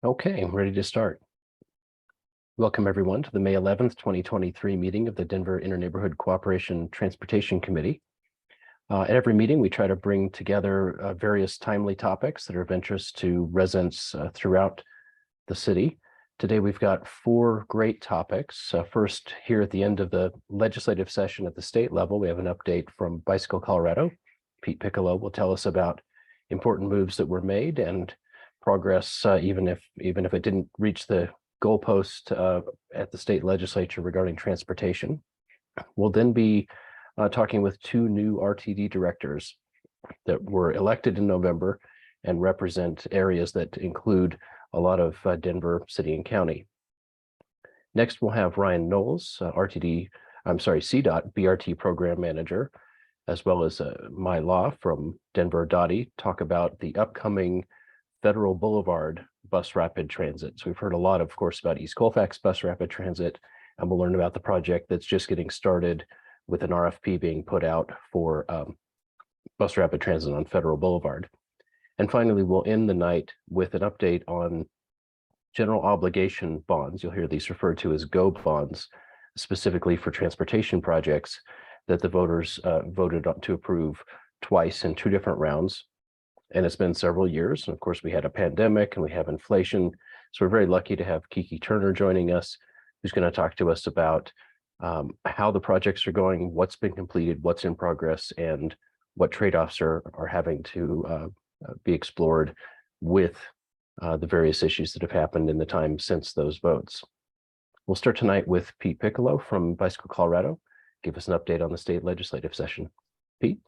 Okay, I'm ready to start. Welcome everyone to the May 11th, 2023 meeting of the Denver Interneighborhood Cooperation Transportation Committee. At every meeting, we try to bring together various timely topics that are of interest to residents throughout the city. Today, we've got four great topics. First, here at the end of the legislative session at the state level, we have an update from Bicycle Colorado. Pete Piccolo will tell us about important moves that were made and progress, even if it didn't reach the goalpost at the state legislature regarding transportation. We'll then be talking with two new RTD directors that were elected in November and represent areas that include a lot of Denver city and county. Next, we'll have Ryan Noles, CDOT BRT program manager, as well as my law from Denver DOTI, talk about the upcoming Federal Boulevard bus rapid transit. So we've heard a lot, of course, about East Colfax bus rapid transit, and we'll learn about the project that's just getting started with an RFP being put out for bus rapid transit on Federal Boulevard. And finally, we'll end the night with an update on general obligation bonds. You'll hear these referred to as GO bonds, specifically for transportation projects that the voters voted to approve twice in two different rounds. And it's been several years. And of course, we had a pandemic and we have inflation. So we're very lucky to have Kiki Turner joining us, who's going to talk to us about how the projects are going, what's been completed, what's in progress, and what trade-offs are having to be explored with the various issues that have happened in the time since those votes. We'll start tonight with Pete Piccolo from Bicycle Colorado. Give us an update on the state legislative session. Pete?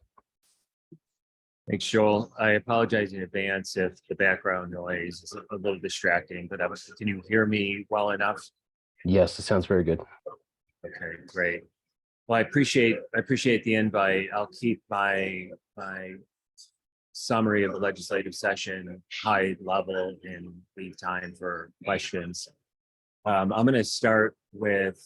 Thanks, Joel. I apologize in advance if the background noise is a little distracting, but can you hear me well enough? Yes, it sounds very good. Okay, great. Well, I appreciate the invite. I'll keep my summary of the legislative session high level and leave time for questions. I'm going to start with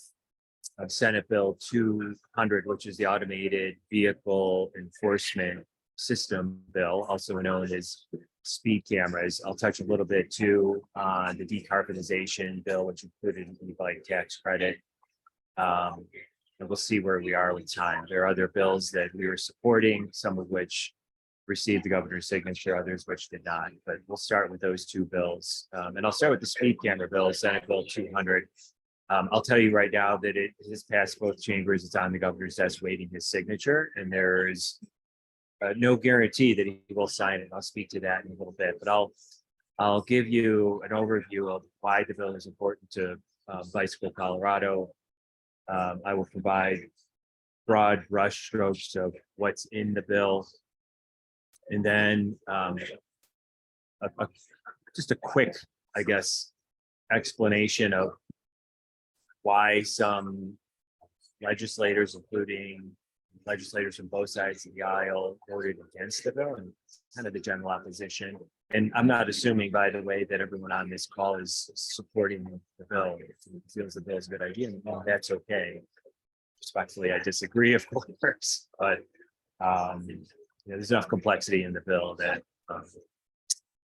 Senate Bill 200, which is the Automated Vehicle Enforcement System Bill, also known as speed cameras. I'll touch a little bit too on the decarbonization bill, which included an e-bike tax credit. And we'll see where we are with time. There are other bills that we were supporting, some of which received the governor's signature, others which did not. But we'll start with those two bills. And I'll start with the speed camera bill, Senate Bill 200. I'll tell you right now that it has passed both chambers. It's on the governor's desk waiting his signature, and there is no guarantee that he will sign it. I'll speak to that in a little bit, but I'll give you an overview of why the bill is important to Bicycle Colorado. I will provide broad brush strokes of what's in the bill, and then just a quick, I guess, explanation of why some legislators, including legislators from both sides of the aisle, voted against the bill and kind of the general opposition. And I'm not assuming, by the way, that everyone on this call is supporting the bill. If it feels the bill is a good idea, well, that's okay. Respectfully, I disagree, of course, but there's enough complexity in the bill that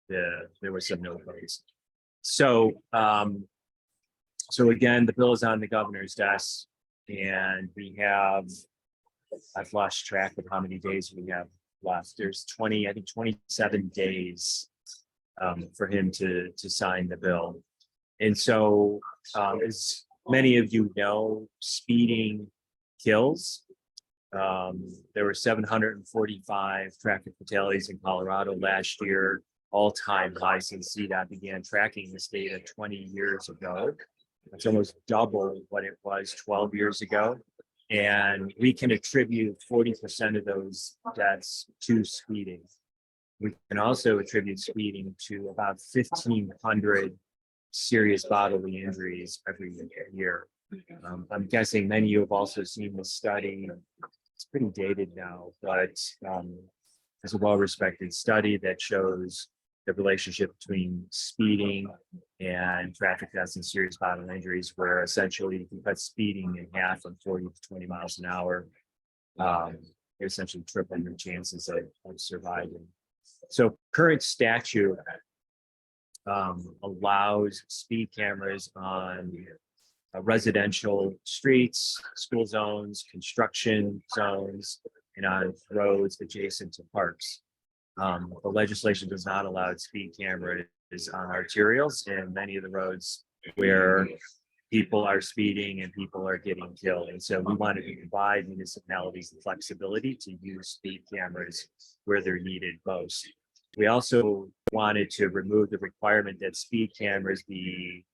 there was some no votes. So again, the bill is on the governor's desk, and we have, I've lost track of how many days we have left. There's 27 days for him to sign the bill. And so, as many of you know, speeding kills. There were 745 traffic fatalities in Colorado last year, all-time high since CDOT began tracking this data 20 years ago. It's almost double what it was 12 years ago. And we can attribute 40% of those deaths to speeding. We can also attribute speeding to about 1,500 serious bodily injuries every year. I'm guessing many of you have also seen this study. It's pretty dated now, but it's a well-respected study that shows the relationship between speeding and traffic deaths and serious bodily injuries, where essentially you can cut speeding in half from 40 to 20 miles an hour. You're essentially tripling your chances of surviving. So current statute allows speed cameras on residential streets, school zones, construction zones, and on roads adjacent to parks. The legislation does not allow speed cameras on arterials and many of the roads where people are speeding and people are getting killed. And so we wanted to provide municipalities the flexibility to use speed cameras where they're needed most. We also wanted to remove the requirement that speed cameras be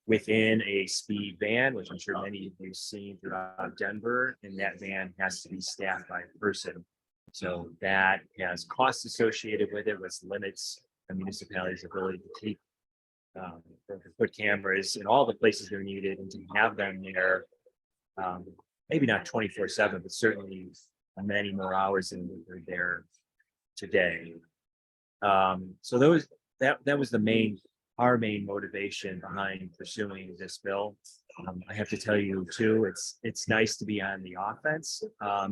within a speed van, which I'm sure many of you have seen throughout Denver, and that van has to be staffed by a person. So that has costs associated with it, which limits a municipality's ability to keep put cameras in all the places they're needed and to have them there, maybe not 24/7, but certainly many more hours than they're there today. So that was our main motivation behind pursuing this bill. I have to tell you too, it's nice to be on the offense.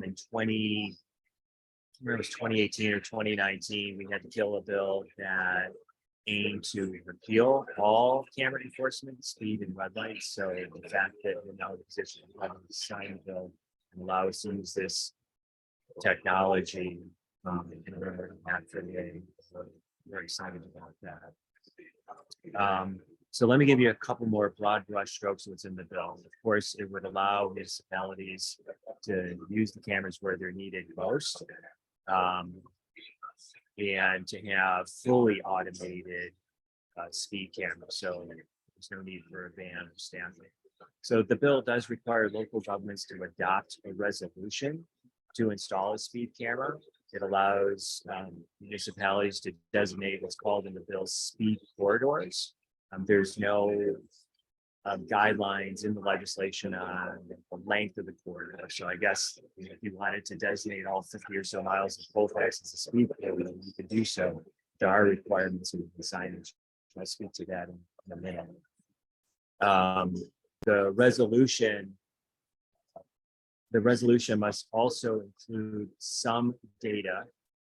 In 2018 or 2019, we had to kill a bill that aimed to repeal all camera enforcement, speed and red lights. So the fact that we're now in a position to have a sign bill and allow us to use this technology in order to have today, we're very excited about that. So let me give you a couple more broad brush strokes of what's in the bill. Of course, it would allow municipalities to use the cameras where they're needed most. And to have fully automated speed cameras. So there's no need for a van or staffing. So the bill does require local governments to adopt a resolution to install a speed camera. It allows municipalities to designate what's called in the bill speed corridors. There's no guidelines in the legislation on the length of the corridor. So I guess if you wanted to designate all 50 or so miles of both axes of speed corridor, you could do so. There are requirements in the signage. I'll speak to that in a minute. The resolution must also include some data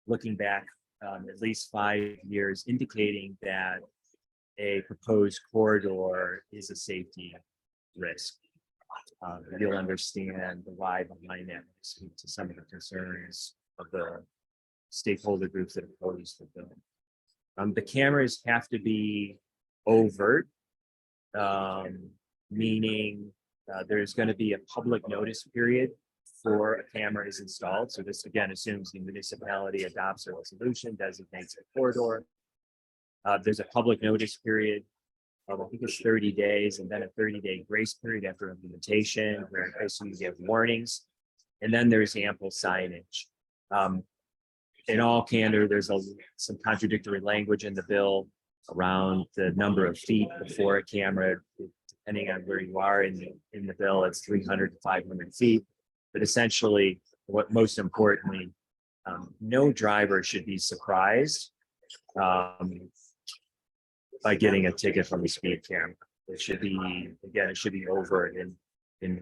looking back at least 5 years, indicating that a proposed corridor is a safety risk. You'll understand the why behind that. Speak to some of the concerns of the stakeholder groups that oppose the bill. The cameras have to be overt, meaning there's going to be a public notice period before a camera is installed. So this again assumes the municipality adopts a resolution, designates a corridor. There's a public notice period of, I think it's 30 days, and then a 30-day grace period after implementation, where in case you give warnings. And then there's ample signage. In all candor, there's some contradictory language in the bill around the number of feet before a camera, depending on where you are in the bill, it's 300 to 500 feet. But essentially, what most importantly, no driver should be surprised by getting a ticket from the speed camera. It should be, again, it should be overt, and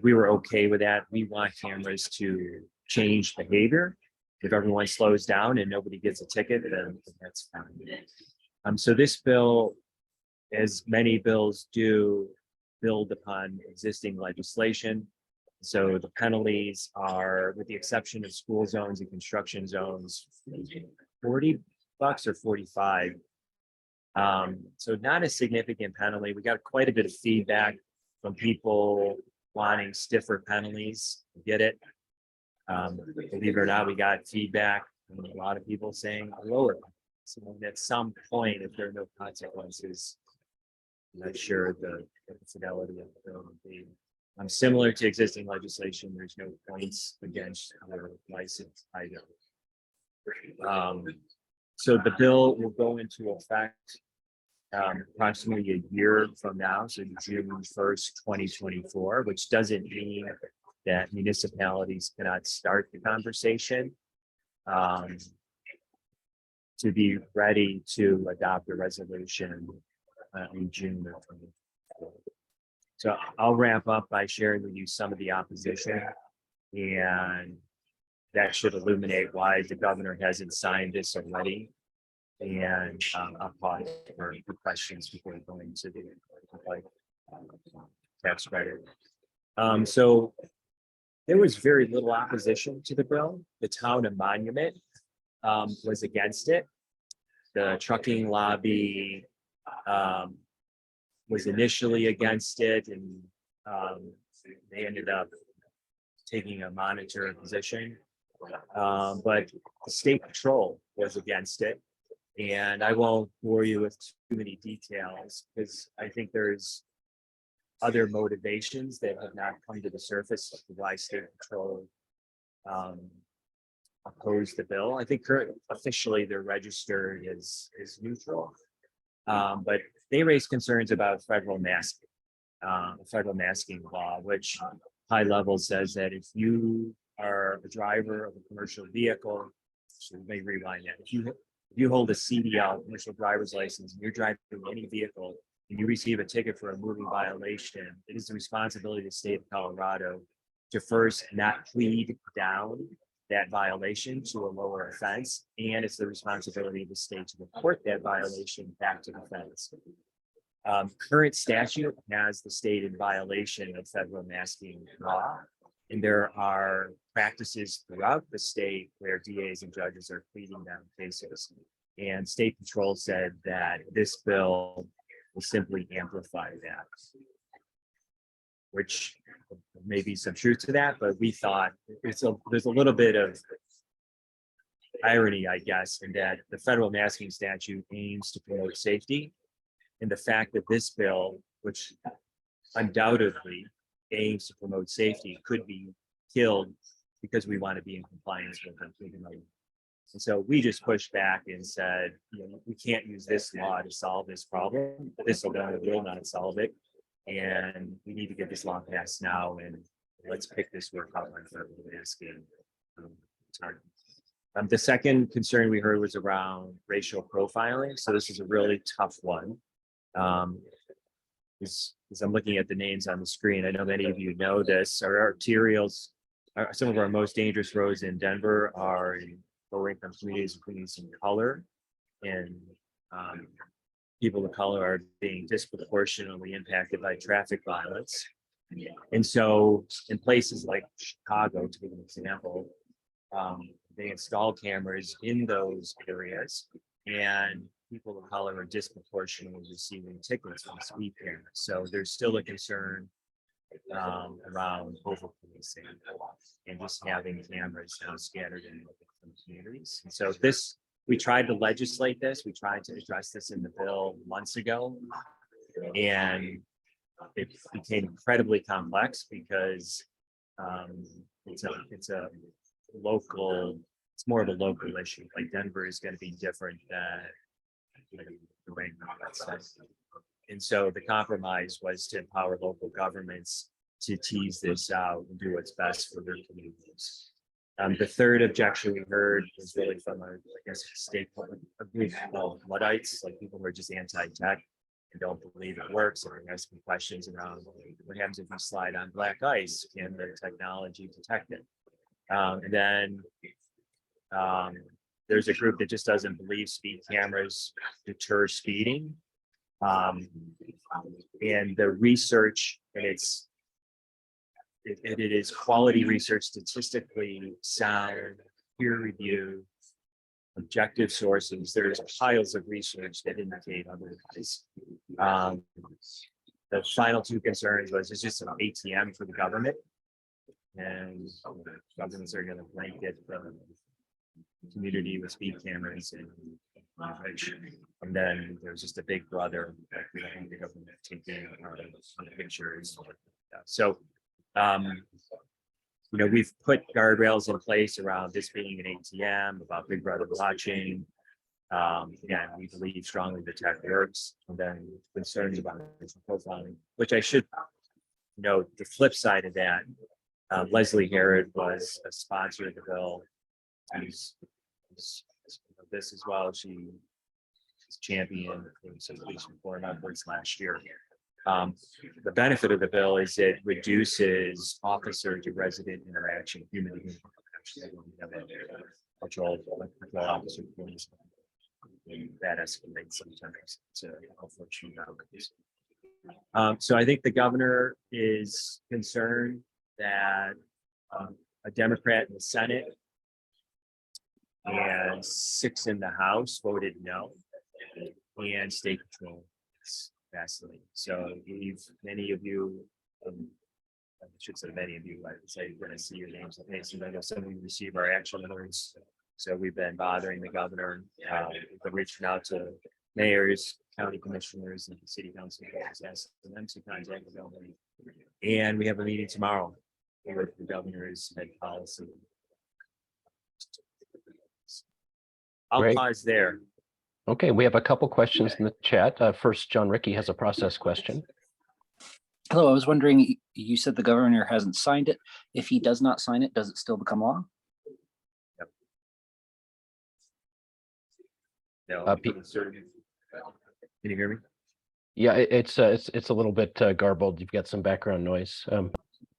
we were okay with that. We want cameras to change behavior. If everyone slows down and nobody gets a ticket, then that's fine. So this bill, as many bills do, build upon existing legislation. So the penalties are, with the exception of school zones and construction zones, $40 or 45. So not a significant penalty. We got quite a bit of feedback from people wanting stiffer penalties. Get it? Believe it or not, we got feedback from a lot of people saying lower. So at some point, if there are no consequences, I'm not sure the fidelity of the bill would be. Similar to existing legislation, there's no points against our license item. So the bill will go into effect approximately a year from now, so June 1st, 2024, which doesn't mean that municipalities cannot start the conversation to be ready to adopt a resolution in June of 2024. So I'll wrap up by sharing with you some of the opposition, and that should illuminate why the governor hasn't signed this already. And I'll pause for questions before going to the like, tax credit. So there was very little opposition to the bill. The town of Monument was against it. The trucking lobby was initially against it, and they ended up taking a monitor position. But the state patrol was against it. And I won't bore you with too many details because I think there's other motivations that have not come to the surface of why state patrol opposed the bill. I think officially they're registered as neutral, but they raised concerns about federal masking, law, which high level says that if you are a driver of a commercial vehicle, so we may rewind that. If you hold a CDL, commercial driver's license, and you're driving any vehicle and you receive a ticket for a moving violation, it is the responsibility of the state of Colorado to first not plead down that violation to a lower offense. And it's the responsibility of the state to report that violation back to the feds. Current statute has the state in violation of federal masking law. And there are practices throughout the state where DAs and judges are pleading down cases. And state patrol said that this bill will simply amplify that, which may be some truth to that, but we thought there's a little bit of irony, I guess, in that the federal masking statute aims to promote safety. And the fact that this bill, which undoubtedly aims to promote safety, could be killed because we want to be in compliance with them. And so we just pushed back and said, we can't use this law to solve this problem. This will not solve it. And we need to get this law passed now, and let's pick this work out on federal masking. The second concern we heard was around racial profiling. So this is a really tough one. As I'm looking at the names on the screen, I know many of you know this. Our arterials, some of our most dangerous roads in Denver are in lower income communities, including some color, and people of color are being disproportionately impacted by traffic violence. And so in places like Chicago, to give an example, they install cameras in those areas, and people of color are disproportionately receiving tickets from speed cameras. So there's still a concern around over policing and just having cameras scattered in different communities. And so we tried to legislate this. We tried to address this in the bill months ago, and it became incredibly complex because it's more of a local issue. Like Denver is going to be different than the way that's. And so the compromise was to empower local governments to tease this out and do what's best for their communities. The third objection we heard was really from state Luddites, like people who are just anti-tech and don't believe it works, and are asking questions around what happens if you slide on black ice? Can the technology detect it? And then there's a group that just doesn't believe speed cameras deter speeding. And the research, and it is quality research, statistically sound, peer-reviewed, objective sources. There's piles of research that indicate otherwise. The final two concerns was it's just an ATM for the government, and governments are going to blanket the community with speed cameras and then there's just a big brother that we don't need the government taking pictures. So we've put guardrails in place around this being an ATM, about Big Brother watching. Again, we believe strongly the tech works, and then concerns about racial profiling, which I should note, the flip side of that, Leslie Herod was a sponsor of the bill. This as well. She is champion in some police reform efforts last year. The benefit of the bill is it reduces officer to resident interaction, human patrol officer. and that escalates sometimes to unfortunate outcomes. So I think the governor is concerned that a Democrat in the Senate and 6 in the House voted no, and state control is vacillating. So many of you, I should say many of you, I would say you're going to see your names and faces. I know some of you receive our action alerts. So we've been bothering the governor. We've been reaching out to mayors, county commissioners, and city council members, asking them to contact the governor. And we have a meeting tomorrow where the governor's head policy. I'll Great. pause there. Okay, we have a couple questions in the chat. First, John Ricky has a process question. Hello, I was wondering, you said the governor hasn't signed it. If he does not sign it, does it still become law? Yep. No, Pete. Can you hear me? Yeah, it's a little bit garbled. You've got some background noise.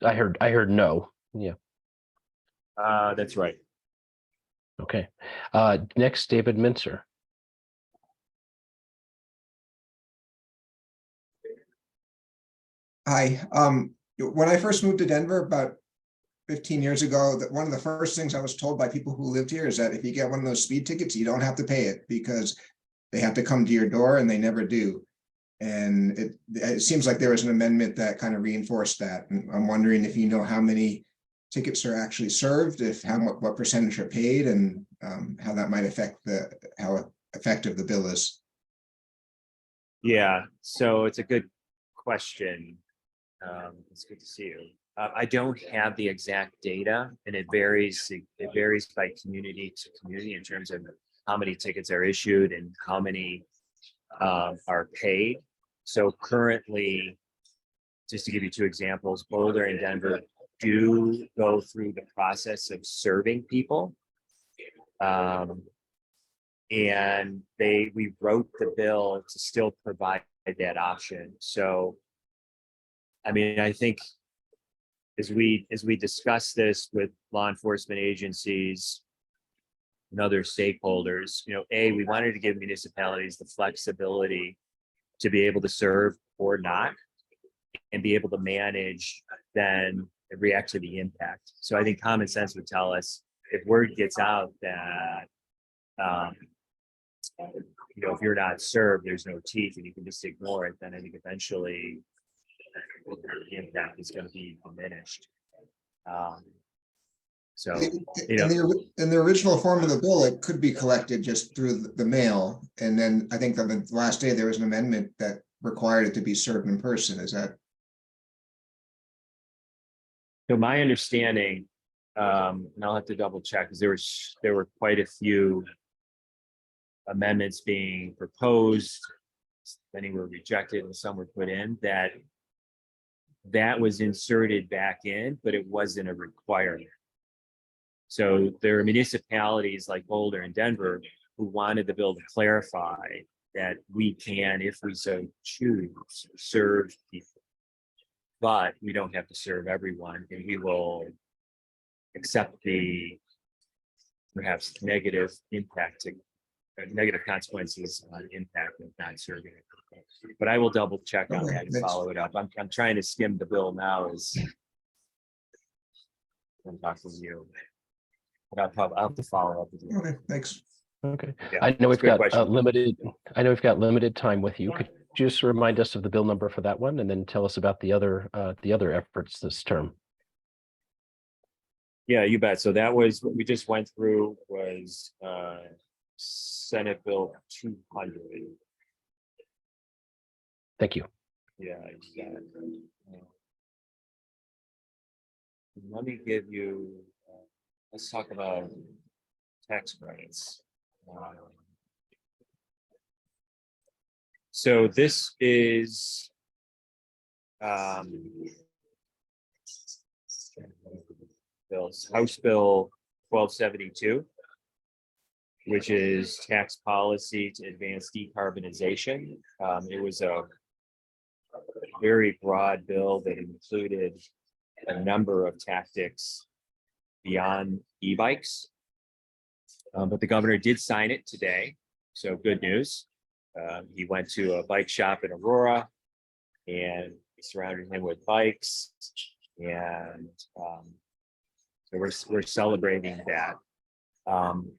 I heard no. Yeah. That's right. Okay. Next, David Mincer. Hi. When I first moved to Denver about 15 years ago, that one of the first things I was told by people who lived here is that if you get one of those speed tickets, you don't have to pay it because they have to come to your door, and they never do. And it seems like there was an amendment that kind of reinforced that. And I'm wondering if you know how many tickets are actually served, what percentage are paid, and how that might affect how effective the bill is. Yeah, so it's a good question. It's good to see you. I don't have the exact data, and it varies. It varies by community to community in terms of how many tickets are issued and how many are paid. So currently, just to give you 2 examples, Boulder and Denver do go through the process of serving people. And we wrote the bill to still provide that option. So, I mean, I think as we discuss this with law enforcement agencies and other stakeholders, we wanted to give municipalities the flexibility to be able to serve or not, and be able to manage then and react to the impact. So I think common sense would tell us if word gets out that if you're not served, there's no teeth and you can just ignore it, then I think eventually the impact is going to be diminished. So, in the original form of the bill, it could be collected just through the mail. And then I think on the last day, there was an amendment that required it to be served in person. Is that? So my understanding, and I'll have to double check, because there were quite a few amendments being proposed. Many were rejected and some were put in, that was inserted back in, but it wasn't a requirement. So there are municipalities like Boulder and Denver who wanted the bill to clarify that we can, if we so choose, serve people, but we don't have to serve everyone, and we will accept the perhaps negative consequences on impact of not serving it. But I will double check on that and follow it up. I'm trying to skim the bill now as I'm talking to you. But I'll have to follow up with you. Okay, thanks. Okay. Yeah, I know we've got question. limited time with you. Could you just remind us of the bill number for that one, and then tell us about the other efforts this term? Yeah, you bet. So that was what we just went through was Senate Bill 200. Thank you. Yeah, exactly. Let me give you. Let's talk about tax credits. So this is House Bill 1272, which is tax policy to advance decarbonization. It was a very broad bill that included a number of tactics beyond e-bikes. But the governor did sign it today. So good news. He went to a bike shop in Aurora, and we surrounded him with bikes, and so we're celebrating that.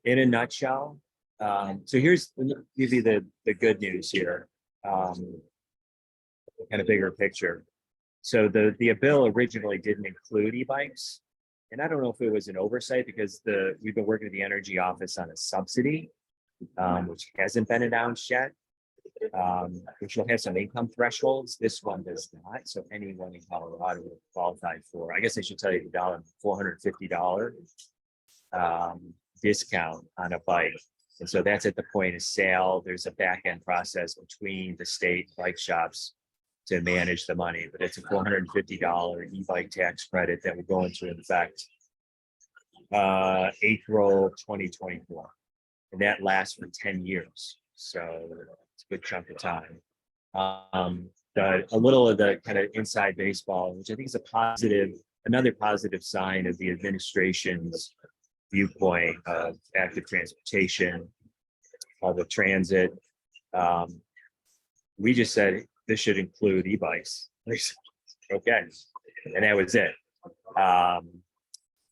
In a nutshell, so here's give you the good news here. Kind of bigger picture. So the bill originally didn't include e-bikes, and I don't know if it was an oversight because we've been working at the energy office on a subsidy, which hasn't been announced yet, which will have some income thresholds. This one does not. So anyone in Colorado will qualify for, I guess I should tell you the $450 discount on a bike. And so that's at the point of sale. There's a back end process between the state bike shops to manage the money, but it's a $450 e-bike tax credit that will go into effect April 2024, and that lasts for 10 years. So it's a good chunk of time. A little of the kind of inside baseball, which I think is another positive sign of the administration's viewpoint of active transportation, public transit. We just said this should include e-bikes. Okay, and that was it.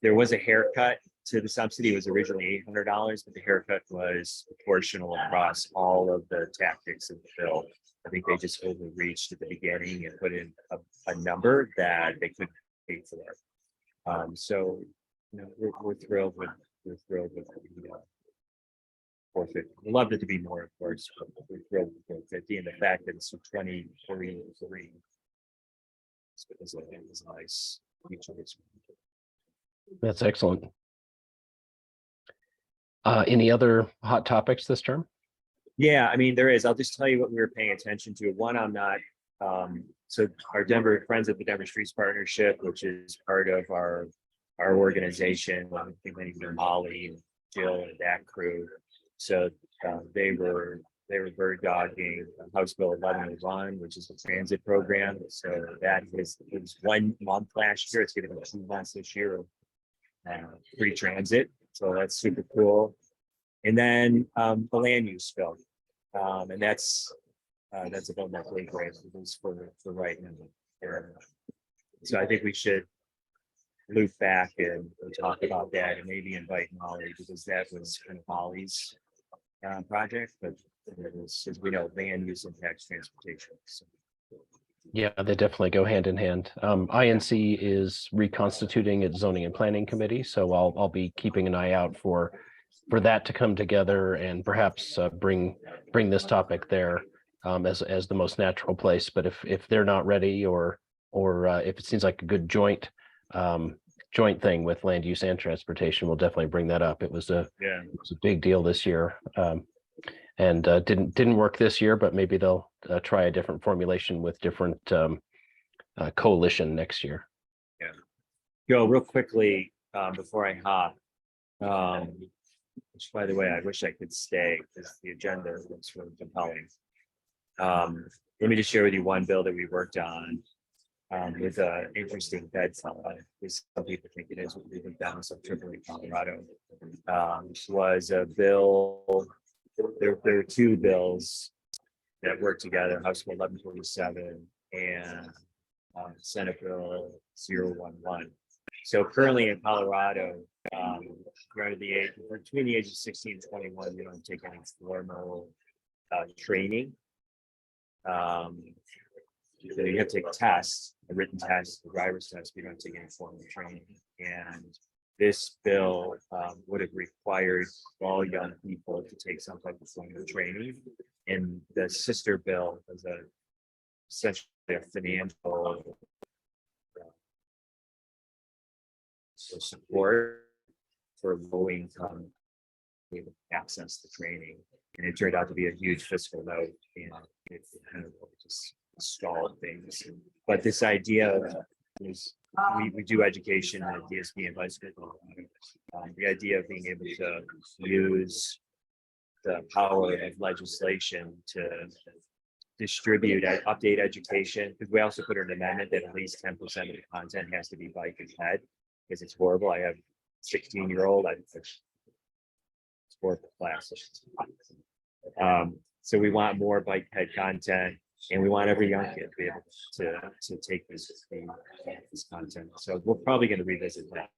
There was a haircut to the subsidy. It was originally $800, but the haircut was proportional across all of the tactics of the bill. I think they just overreached at the beginning and put in a number that they couldn't pay for. So we're thrilled with the 450. We'd love it to be more, of course, but we're thrilled with 450, and the fact that it's 2043 is a nice feature. That's excellent. Any other hot topics this term? Yeah, I mean, there is. I'll just tell you what we were paying attention to. One, I'm not. So our Denver Friends of the Denver Streets Partnership, which is part of our organization, I think Molly, Jill, and that crew. So they were bird dogging House Bill 1101, which is a transit program. So it was 1 month last year. It's going to be 2 months this year of free transit. So that's super cool. And then the land use bill, and that's about my plate grant for right now. So I think we should loop back and talk about that, and maybe invite Molly, because that was kind of Molly's project, but as we know, land use impacts transportation. So. Yeah, they definitely go hand in hand. INC is reconstituting its zoning and planning committee, so I'll be keeping an eye out for that to come together and perhaps bring this topic there as the most natural place. But if they're not ready, or if it seems like a good joint thing with land use and transportation, we'll definitely bring that up. It was a big deal this year, and didn't work this year, but maybe they'll try a different formulation with different coalition next year. Yeah. Go real quickly before I hop. Which, by the way, I wish I could stay because the agenda looks really compelling. Let me just share with you one bill that we worked on with an interesting bedfellow. Some people think it is, but we think that was of Tripoli, Colorado. Was a bill. There are two bills that work together: House Bill 1147 and Senate Bill 011. So currently in Colorado, between the ages of 16 and 21, you don't take any formal training. So you have to take tests, a written test, a driver's test, but you don't take any formal training. And this bill would have required all young people to take some type of formal training. And the sister bill was essentially a financial support for low income access to training, and it turned out to be a huge fiscal note, and it kind of just stalled things. But this idea is we do education at DSP and bicycle. The idea of being able to use the power of legislation to distribute update education, because we also put an amendment that at least 10% of the content has to be bike and ped, because it's horrible. I have 16-year-old. It's horrible classes. So we want more bike-type content, and we want every young kid to be able to take this content. So we're probably going to revisit that.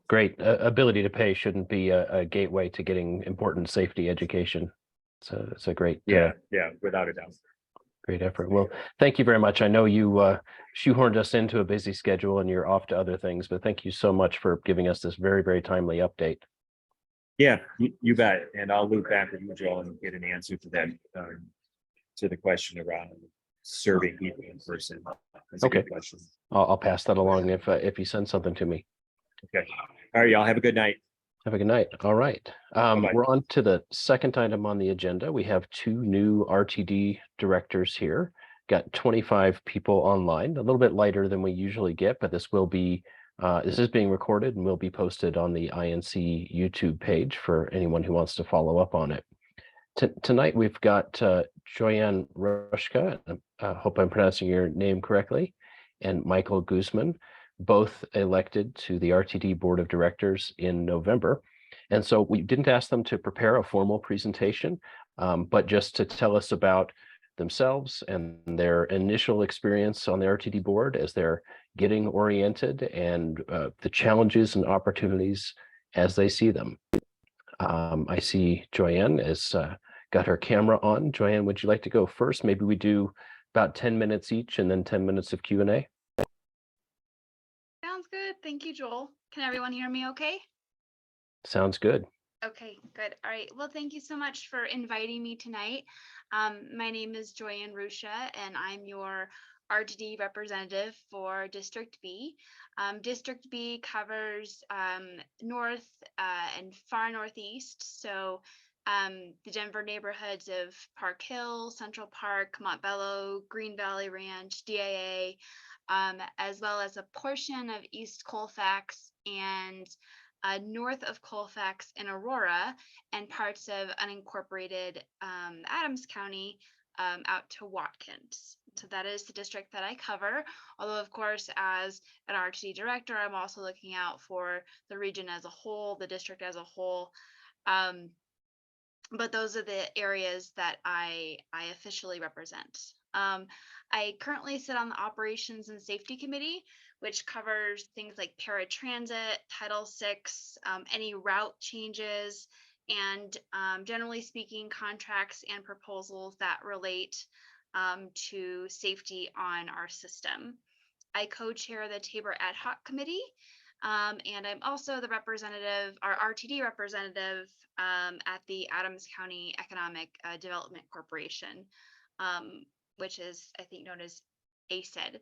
Great. Ability to pay shouldn't be a gateway to getting important safety education. So it's a great, Yeah, without a doubt. great effort. Well, thank you very much. I know you shoehorned us into a busy schedule and you're off to other things, but thank you so much for giving us this very, very timely update. Yeah, you bet. And I'll loop back with you, Joel, and get an answer to that, to the question around serving people in person. That's a good question. I'll pass that along if you send something to me. Okay. All right, y'all have a good night. Have a good night. All right. Bye-bye. We're on to the second item on the agenda. We have 2 new RTD directors here. Got 25 people online, a little bit lighter than we usually get, but this will be this is being recorded and will be posted on the INC YouTube page for anyone who wants to follow up on it. Tonight we've got JoyAnn Ruscha, I hope I'm pronouncing your name correctly, and Michael Guzman, both elected to the RTD Board of Directors in November. And so we didn't ask them to prepare a formal presentation, but just to tell us about themselves and their initial experience on the RTD board as they're getting oriented and the challenges and opportunities as they see them. I see JoyAnn has got her camera on. JoyAnn, would you like to go first? Maybe we do about 10 minutes each and then 10 minutes of Q&A. Sounds good. Thank you, Joel. Can everyone hear me okay? Sounds good. Okay, good. All right. Well, thank you so much for inviting me tonight. My name is JoyAnn Ruscha, and I'm your RTD representative for District B. District B covers north and far northeast. So the Denver neighborhoods of Park Hill, Central Park, Montbello, Green Valley Ranch, DIA, as well as a portion of East Colfax and north of Colfax in Aurora, and parts of unincorporated Adams County out to Watkins. So that is the district that I cover. Although, of course, as an RTD director, I'm also looking out for the region as a whole, the district as a whole. But those are the areas that I officially represent. I currently sit on the Operations and Safety Committee, which covers things like paratransit, Title VI, any route changes, and generally speaking, contracts and proposals that relate to safety on our system. I co-chair the Tabor Ad Hoc Committee, and I'm also the representative, our RTD representative at the Adams County Economic Development Corporation, which is, I think, known as ACED.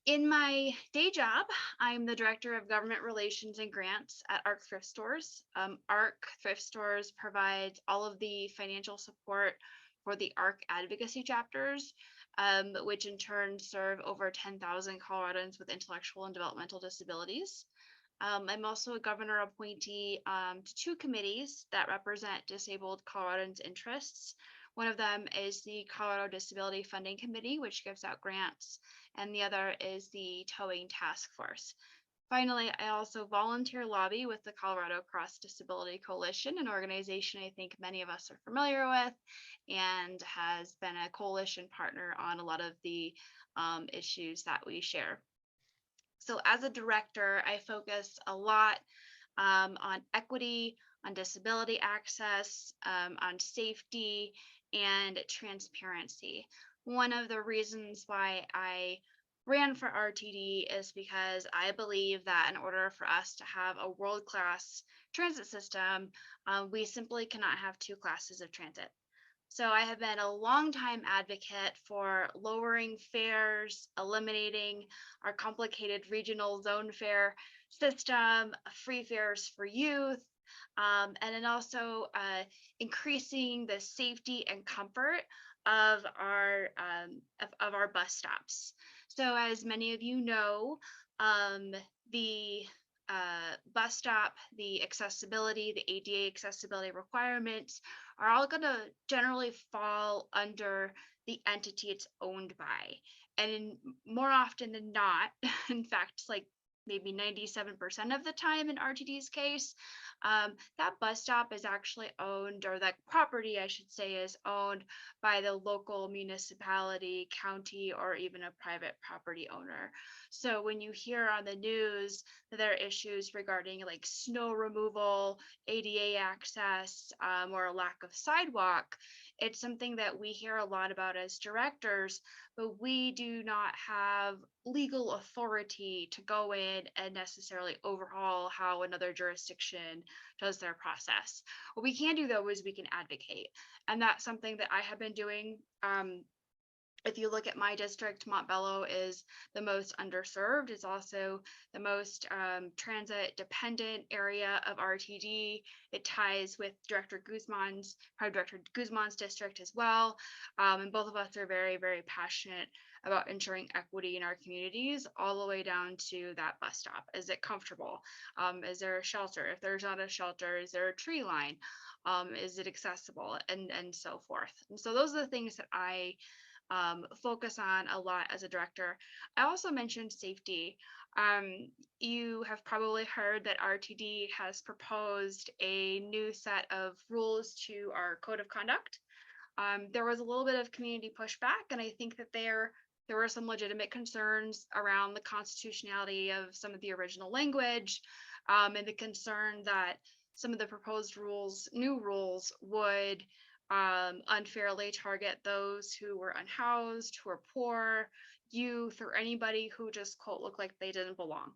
In my day job, I'm the Director of Government Relations and Grants at ARC Thrift Stores. ARC Thrift Stores provides all of the financial support for the ARC advocacy chapters, which in turn serve over 10,000 Coloradans with intellectual and developmental disabilities. I'm also a governor appointee to 2 committees that represent disabled Coloradans' interests. One of them is the Colorado Disability Funding Committee, which gives out grants, and the other is the Towing Task Force. Finally, I also volunteer lobby with the Colorado Cross Disability Coalition, an organization I think many of us are familiar with and has been a coalition partner on a lot of the issues that we share. So as a director, I focus a lot on equity, on disability access, on safety, and transparency. One of the reasons why I ran for RTD is because I believe that in order for us to have a world-class transit system, we simply cannot have 2 classes of transit. So I have been a longtime advocate for lowering fares, eliminating our complicated regional zone fare system, free fares for youth, and then also increasing the safety and comfort of our bus stops. So as many of you know, the bus stop, the accessibility, the ADA accessibility requirements are all going to generally fall under the entity it's owned by. And more often than not, in fact, like maybe 97% of the time in RTD's case. That bus stop is actually owned, or that property, I should say, is owned by the local municipality, county, or even a private property owner. So when you hear on the news that there are issues regarding like snow removal, ADA access, or a lack of sidewalk, it's something that we hear a lot about as directors, but we do not have legal authority to go in and necessarily overhaul how another jurisdiction does their process. What we can do, though, is we can advocate. And that's something that I have been doing. If you look at my district, Montbello is the most underserved. It's also the most transit dependent area of RTD. It ties with Director Guzman's district as well. And both of us are very, very passionate about ensuring equity in our communities, all the way down to that bus stop. Is it comfortable? Is there a shelter? If there's not a shelter, is there a tree line? Is it accessible? And so forth. And so those are the things that I focus on a lot as a director. I also mentioned safety. You have probably heard that RTD has proposed a new set of rules to our code of conduct. There was a little bit of community pushback, and I think that there were some legitimate concerns around the constitutionality of some of the original language, and the concern that some of the proposed new rules would unfairly target those who were unhoused, who are poor, youth, or anybody who just quote looked like they didn't belong.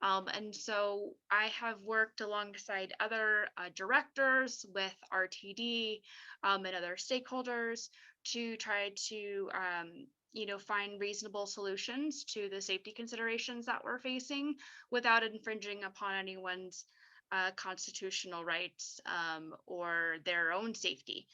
And so I have worked alongside other directors with RTD and other stakeholders to try to find reasonable solutions to the safety considerations that we're facing without infringing upon anyone's constitutional rights or their own safety.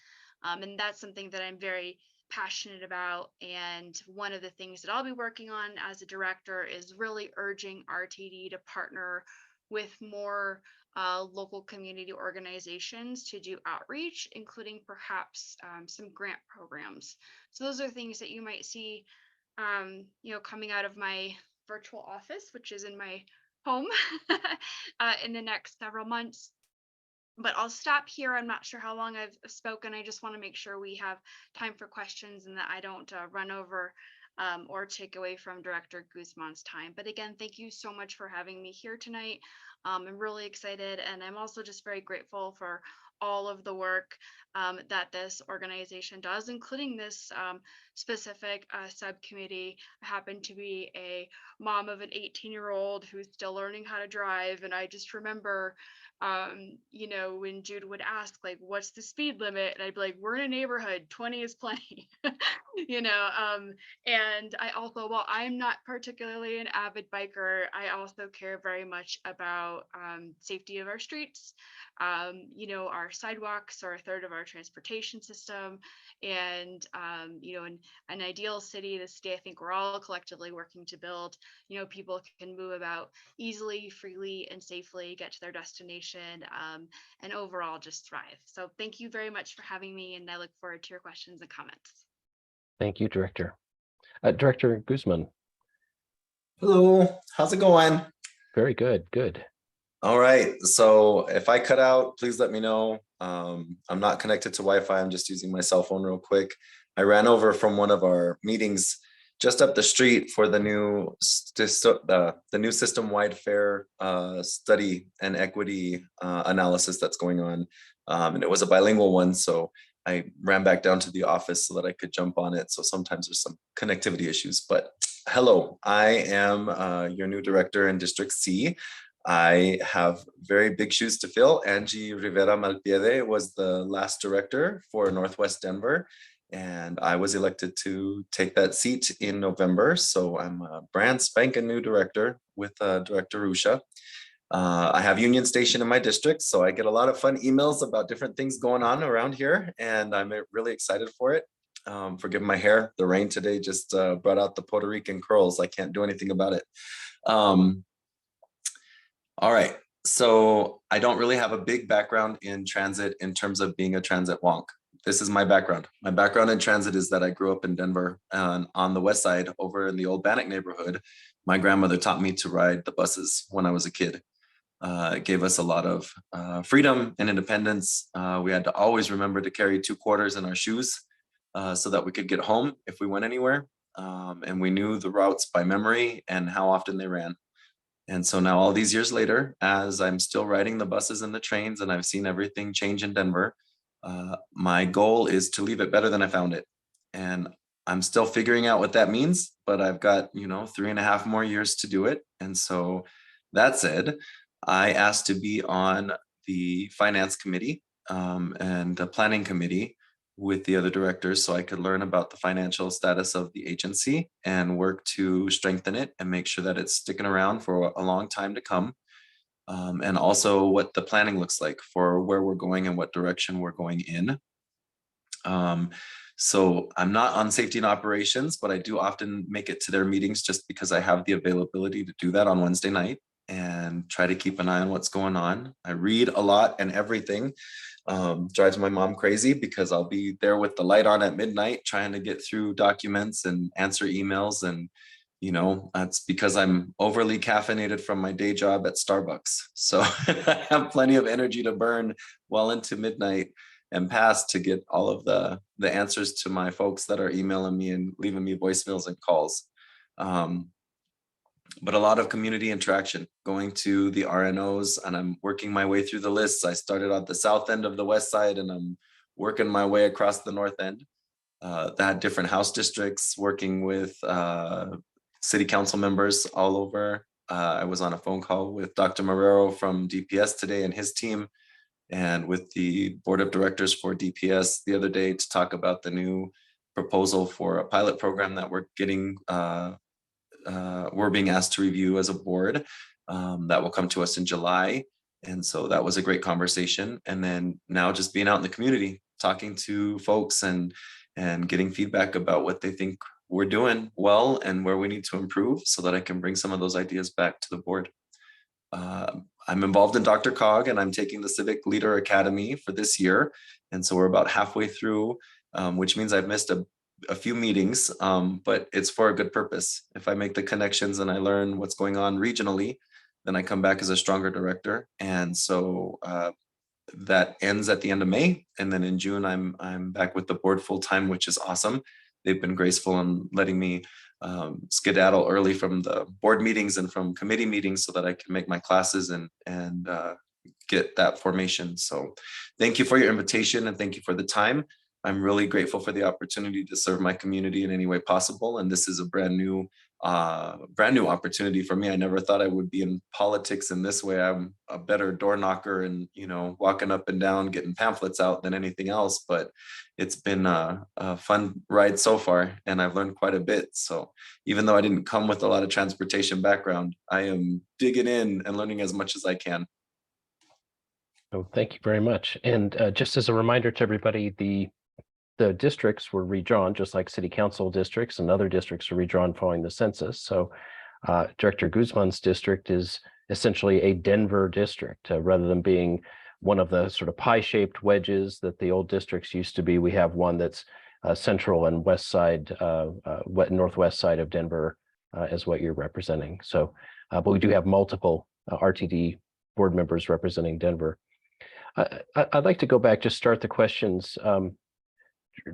And that's something that I'm very passionate about. And one of the things that I'll be working on as a director is really urging RTD to partner with more local community organizations to do outreach, including perhaps some grant programs. So those are things that you might see, coming out of my virtual office, which is in my home in the next several months. But I'll stop here. I'm not sure how long I've spoken. I just want to make sure we have time for questions and that I don't run over or take away from Director Guzman's time. But again, thank you so much for having me here tonight. I'm really excited, and I'm also just very grateful for all of the work that this organization does, including this specific subcommittee. I happen to be a mom of an 18-year-old who's still learning how to drive, and I just remember when Jude would ask, like, what's the speed limit? And I'd be like, we're in a neighborhood, 20 is plenty, and I also, while I'm not particularly an avid biker, I also care very much about safety of our streets. Our sidewalks are a third of our transportation system. And, in an ideal city, the city I think we're all collectively working to build, people can move about easily, freely, and safely, get to their destination, and overall just thrive. So thank you very much for having me, and I look forward to your questions and comments. Thank you, Director. Director Guzman. Hello, how's it going? Very good, good. All right, so if I cut out, please let me know. I'm not connected to Wi-Fi, I'm just using my cell phone real quick. I ran over from one of our meetings just up the street for the new system-wide fare study and equity analysis that's going on. And it was a bilingual one, so I ran back down to the office so that I could jump on it. So sometimes there's some connectivity issues, but hello, I am your new director in District C. I have very big shoes to fill. Angie Rivera Malpiede was the last director for Northwest Denver, and I was elected to take that seat in November. So I'm a brand spanking new director with Director Ruscha. I have Union Station in my district, so I get a lot of fun emails about different things going on around here, and I'm really excited for it. Forgive my hair. The rain today just brought out the Puerto Rican curls. I can't do anything about it. All right, so I don't really have a big background in transit in terms of being a transit wonk. This is my background. My background in transit is that I grew up in Denver on the west side over in the old Bannock neighborhood. my grandmother taught me to ride the buses when I was a kid. It gave us a lot of freedom and independence. We had to always remember to carry 2 quarters in our shoes so that we could get home if we went anywhere. And we knew the routes by memory and how often they ran. And so now all these years later, as I'm still riding the buses and the trains and I've seen everything change in Denver, my goal is to leave it better than I found it. And I'm still figuring out what that means, but I've got, 3.5 more years to do it. And so that said, I asked to be on the finance committee and the planning committee with the other directors so I could learn about the financial status of the agency and work to strengthen it and make sure that it's sticking around for a long time to come. And also what the planning looks like for where we're going and what direction we're going in. So I'm not on safety and operations, but I do often make it to their meetings just because I have the availability to do that on Wednesday night and try to keep an eye on what's going on. I read a lot and everything. Drives my mom crazy because I'll be there with the light on at midnight trying to get through documents and answer emails. And, that's because I'm overly caffeinated from my day job at Starbucks. So I have plenty of energy to burn well into midnight and past to get all of the answers to my folks that are emailing me and leaving me voicemails and calls. But a lot of community interaction, going to the RNOs, and I'm working my way through the lists. I started on the south end of the west side and I'm working my way across the north end. That different house districts, working with city council members all over. I was on a phone call with Dr. Marrero from DPS today and his team, and with the board of directors for DPS the other day to talk about the new proposal for a pilot program that we're getting we're being asked to review as a board that will come to us in July. And so that was a great conversation. And then now just being out in the community, talking to folks and getting feedback about what they think we're doing well and where we need to improve so that I can bring some of those ideas back to the board. I'm involved in Dr. Cog and I'm taking the Civic Leader Academy for this year. And so we're about halfway through, which means I've missed a few meetings, but it's for a good purpose. If I make the connections and I learn what's going on regionally, then I come back as a stronger director. And so that ends at the end of May. And then in June, I'm back with the board full time, which is awesome. They've been graceful in letting me skedaddle early from the board meetings and from committee meetings so that I can make my classes and get that formation. So thank you for your invitation and thank you for the time. I'm really grateful for the opportunity to serve my community in any way possible. And this is a brand new opportunity for me. I never thought I would be in politics in this way. I'm a better door knocker and, walking up and down, getting pamphlets out than anything else. But it's been a fun ride so far, and I've learned quite a bit. So even though I didn't come with a lot of transportation background, I am digging in and learning as much as I can. Oh, thank you very much. And just as a reminder to everybody, the districts were redrawn, just like city council districts and other districts are redrawn following the census. So Director Guzman's district is essentially a Denver district, rather than being one of the sort of pie-shaped wedges that the old districts used to be. We have one that's central and west side, northwest side of Denver is what you're representing. So, but we do have multiple RTD board members representing Denver. I'd like to go back, just start the questions.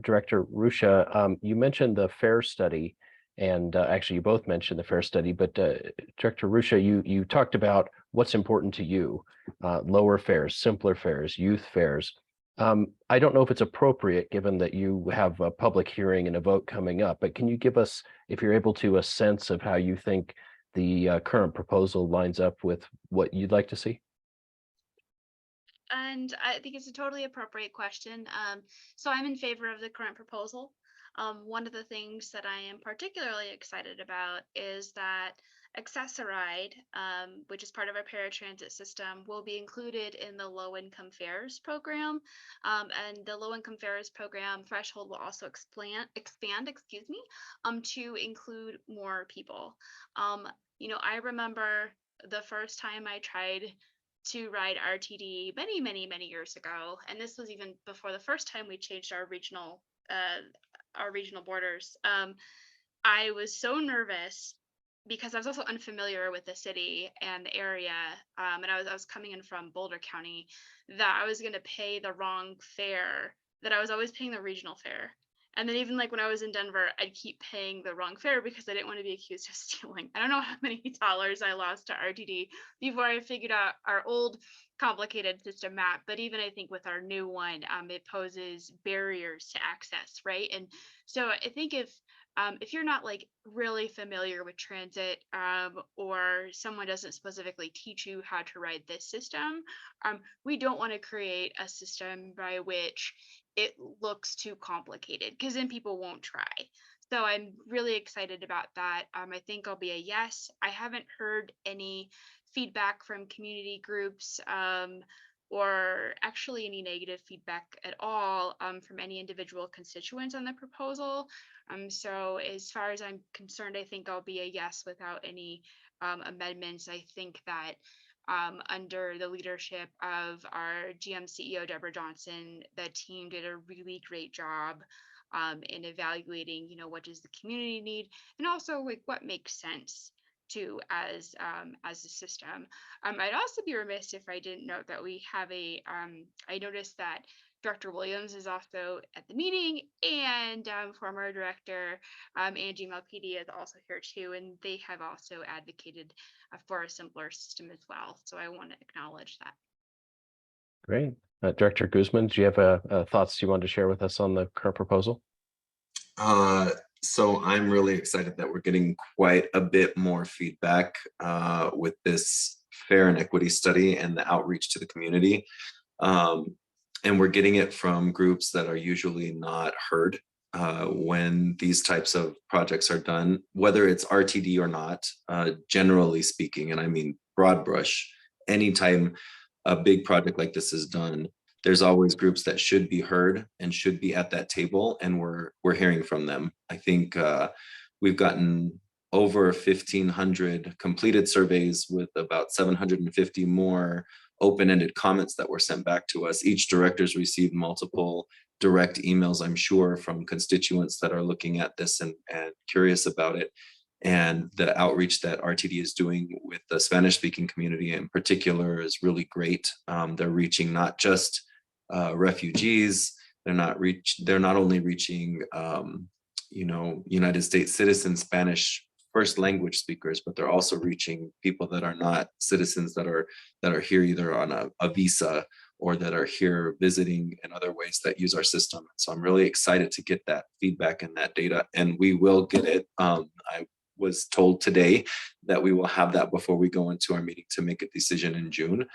Director Ruscha, you mentioned the FAIR study, and actually you both mentioned the FAIR study, but Director Ruscha, you talked about what's important to you, lower fares, simpler fares, youth fares. I don't know if it's appropriate given that you have a public hearing and a vote coming up, but can you give us, if you're able to, a sense of how you think the current proposal lines up with what you'd like to see? And I think it's a totally appropriate question. So I'm in favor of the current proposal. One of the things that I am particularly excited about is that Accessoride, which is part of our paratransit system, will be included in the low-income fares program. And the low-income fares program threshold will also expand, to include more people. I remember the first time I tried to ride RTD many years ago, and this was even before the first time we changed our regional borders. I was so nervous because I was also unfamiliar with the city and the area, and I was coming in from Boulder County, that I was going to pay the wrong fare, that I was always paying the regional fare. And then even like when I was in Denver, I'd keep paying the wrong fare because I didn't want to be accused of stealing. I don't know how many dollars I lost to RTD before I figured out our old complicated system map. But even I think with our new one, it poses barriers to access, right? And so I think if you're not like really familiar with transit, or someone doesn't specifically teach you how to ride this system, we don't want to create a system by which it looks too complicated, because then people won't try. So I'm really excited about that. I think I'll be a yes. I haven't heard any feedback from community groups, or actually any negative feedback at all, from any individual constituents on the proposal. So as far as I'm concerned, I think I'll be a yes without any amendments. I think that under the leadership of our GM CEO, Deborah Johnson, the team did a really great job in evaluating, what does the community need, and also like what makes sense to as a system. I'd also be remiss if I didn't note that we have I noticed that Director Williams is also at the meeting, and former director Angie Malpidi is also here too, and they have also advocated for a simpler system as well. So I want to acknowledge that. Great. Director Guzman, do you have thoughts you want to share with us on the current proposal? So I'm really excited that we're getting quite a bit more feedback with this fair and equity study and the outreach to the community. And we're getting it from groups that are usually not heard when these types of projects are done, whether it's RTD or not, generally speaking, and I mean broad brush, anytime a big project like this is done, there's always groups that should be heard and should be at that table, and we're hearing from them. I think we've gotten over 1,500 completed surveys with about 750 more open-ended comments that were sent back to us. Each director's received multiple direct emails, I'm sure, from constituents that are looking at this and curious about it. And the outreach that RTD is doing with the Spanish-speaking community in particular is really great. They're reaching not just refugees, they're not only reaching United States citizen Spanish first language speakers, but they're also reaching people that are not citizens that are here either on a visa or that are here visiting in other ways that use our system. So I'm really excited to get that feedback and that data, and we will get it. I was told today that we will have that before we go into our meeting to make a decision in June.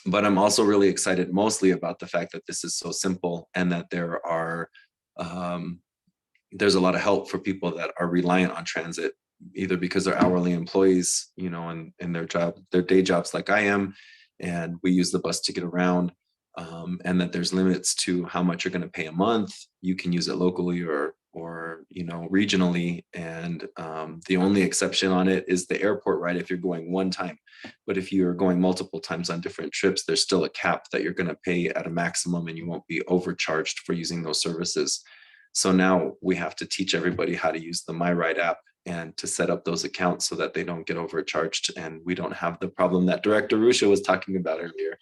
But I'm also really excited mostly about the fact that this is so simple and that there's a lot of help for people that are reliant on transit, either because they're hourly employees, in their day jobs like I am, and we use the bus to get around, and that there's limits to how much you're going to pay a month. You can use it locally or regionally, and the only exception on it is the airport ride if you're going one time. But if you're going multiple times on different trips, there's still a cap that you're going to pay at a maximum, and you won't be overcharged for using those services. So now we have to teach everybody how to use the MyRide app and to set up those accounts so that they don't get overcharged, and we don't have the problem that Director Ruscha was talking about earlier.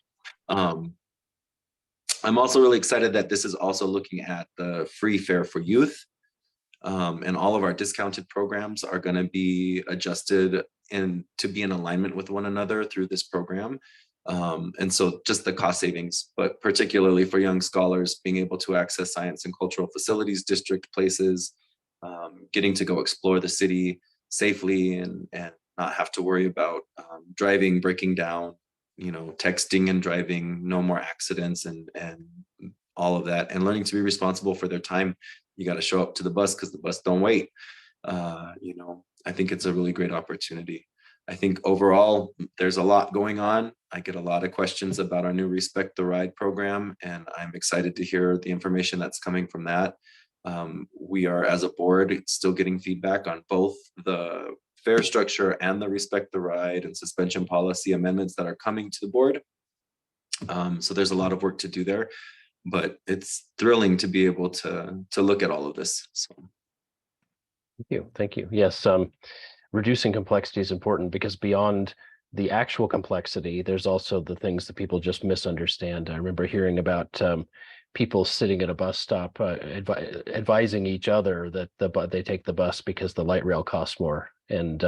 I'm also really excited that this is also looking at the free fare for youth. And all of our discounted programs are going to be adjusted and to be in alignment with one another through this program. And so just the cost savings, but particularly for young scholars, being able to access science and cultural facilities, district places, getting to go explore the city safely and not have to worry about driving, breaking down, texting and driving, no more accidents and all of that, and learning to be responsible for their time. You got to show up to the bus because the bus don't wait. I think it's a really great opportunity. I think overall, there's a lot going on. I get a lot of questions about our new Respect the Ride program, and I'm excited to hear the information that's coming from that. We are, as a board, still getting feedback on both the fare structure and the Respect the Ride and suspension policy amendments that are coming to the board. So there's a lot of work to do there, but it's thrilling to be able to look at all of this. So. Thank you. Yes, reducing complexity is important because beyond the actual complexity, there's also the things that people just misunderstand. I remember hearing about people sitting at a bus stop advising each other that they take the bus because the light rail costs more, and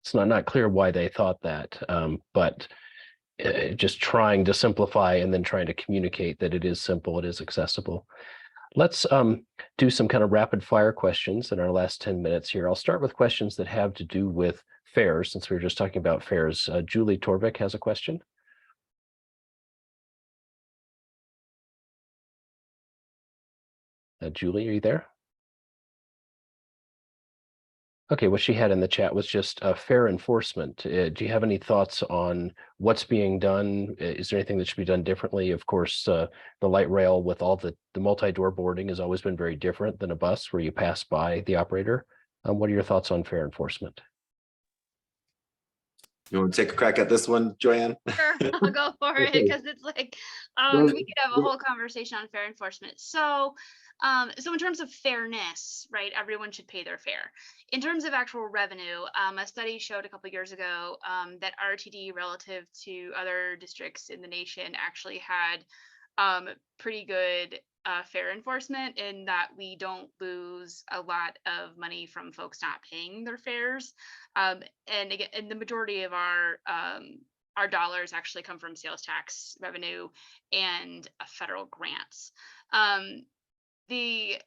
it's not clear why they thought that, but just trying to simplify and then trying to communicate that it is simple, it is accessible. Let's do some kind of rapid fire questions in our last 10 minutes here. I'll start with questions that have to do with fares, since we were just talking about fares. Julie Torvik has a question. Julie, are you there? Okay, what she had in the chat was just fare enforcement. Do you have any thoughts on what's being done? Is there anything that should be done differently? Of course, the light rail with all the multi-door boarding has always been very different than a bus where you pass by the operator. What are your thoughts on fare enforcement? You want to take a crack at this one, JoyAnn? Sure, I'll go for it Okay. because it's like we could have a whole conversation on fare enforcement. So, so in terms of fairness, right, everyone should pay their fare. In terms of actual revenue, a study showed a couple years ago that RTD relative to other districts in the nation actually had pretty good fare enforcement in that we don't lose a lot of money from folks not paying their fares. And again, and the majority of our dollars actually come from sales tax revenue and federal grants. The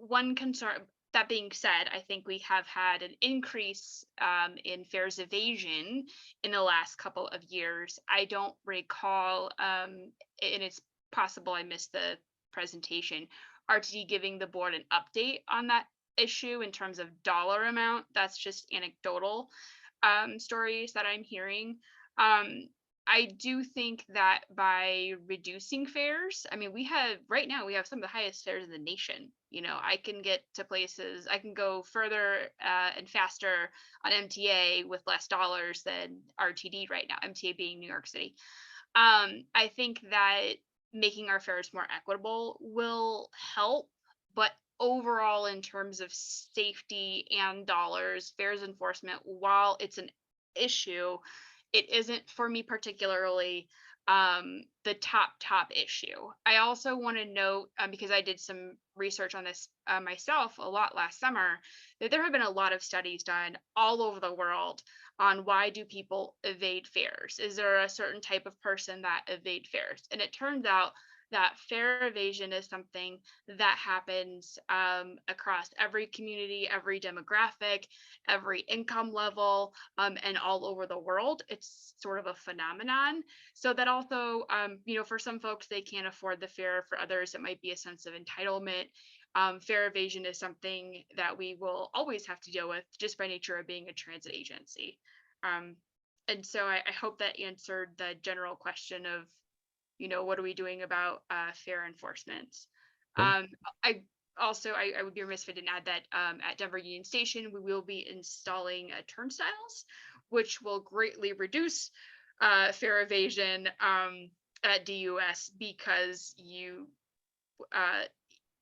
one concern, that being said, I think we have had an increase in fares evasion in the last couple of years. I don't recall, and it's possible I missed the presentation, RTD giving the board an update on that issue in terms of dollar amount. That's just anecdotal stories that I'm hearing. I do think that by reducing fares, I mean, right now we have some of the highest fares in the nation. You know, I can get to places, I can go further and faster on MTA with less dollars than RTD right now, MTA being New York City. I think that making our fares more equitable will help, but overall, in terms of safety and dollars, fares enforcement, while it's an issue, it isn't for me particularly the top issue. I also want to note, because I did some research on this myself a lot last summer, that there have been a lot of studies done all over the world on why do people evade fares? Is there a certain type of person that evade fares? And it turns out that fare evasion is something that happens across every community, every demographic, every income level, and all over the world. It's sort of a phenomenon. So that also, you know, for some folks, they can't afford the fare. For others, it might be a sense of entitlement. Fare evasion is something that we will always have to deal with just by nature of being a transit agency. And so I hope that answered the general question of, you know, what are we doing about fare enforcement? I would be remiss if I didn't add that at Denver Union Station, we will be installing turnstiles, which will greatly reduce fare evasion at DUS because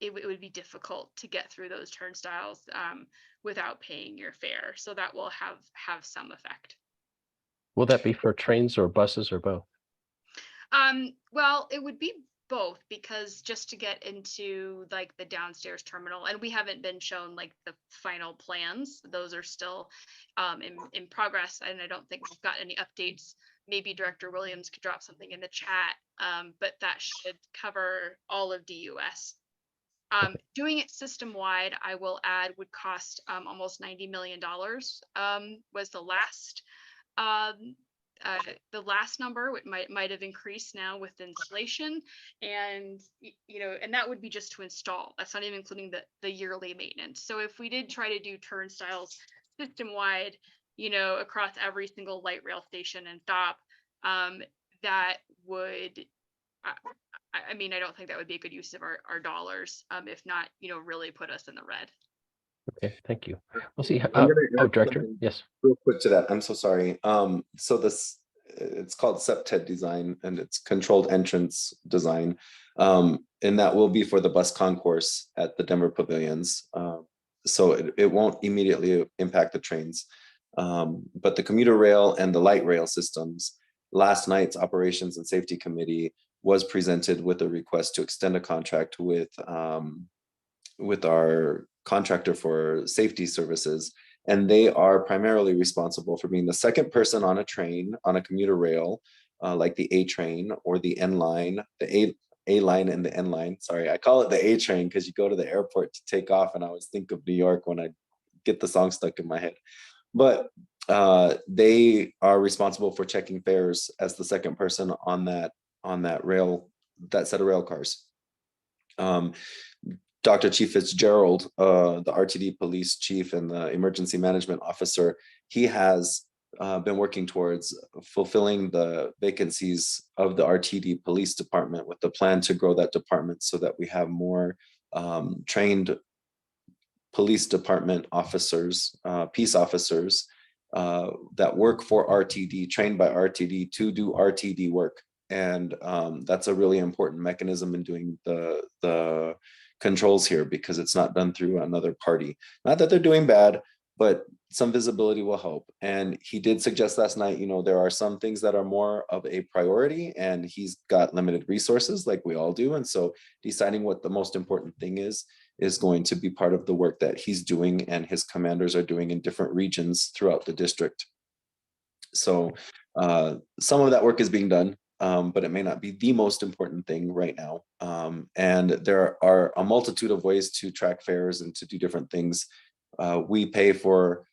it would be difficult to get through those turnstiles without paying your fare. So that will have some effect. Will that be for trains or buses or both? Well, it would be both, because just to get into like the downstairs terminal, and we haven't been shown like the final plans, those are still in progress, and I don't think we've got any updates. Maybe Director Williams could drop something in the chat, but that should cover all of DUS. Doing it system wide, I will add, would cost almost $90 million, was the last number. It might have increased now with inflation, and you know, and that would be just to install. That's not even including the yearly maintenance. So if we did try to do turnstiles system wide, you know, across every single light rail station and stop, that would, I mean, I don't think that would be a good use of our dollars. If not, you know, really put us in the red. Okay, thank you. We'll see. I'm gonna add Director, something yes. real quick to that. I'm so sorry. So this, it's called CDOT design, and it's controlled entrance design. And that will be for the bus concourse at the Denver pavilions. so it won't immediately impact the trains. But the commuter rail and the light rail systems, last night's Operations and Safety Committee was presented with a request to extend a contract with our contractor for safety services. And they are primarily responsible for being the second person on a train, on a commuter rail, like the A train or the N line, the A line and the N line. Sorry, I call it the A train because you go to the airport to take off, and I always think of New York when I get the song stuck in my head. But they are responsible for checking fares as the second person on that rail, that set of rail cars. Dr. Chief Fitzgerald, the RTD police chief and the emergency management officer, he has been working towards fulfilling the vacancies of the RTD police department with the plan to grow that department so that we have more trained police department officers, peace officers that work for RTD, trained by RTD to do RTD work. And that's a really important mechanism in doing the controls here, because it's not done through another party. Not that they're doing bad, but some visibility will help. And he did suggest last night, there are some things that are more of a priority, and he's got limited resources like we all do. And so deciding what the most important thing is going to be part of the work that he's doing and his commanders are doing in different regions throughout the district. So some of that work is being done. But it may not be the most important thing right now. And there are a multitude of ways to track fares and to do different things. We pay for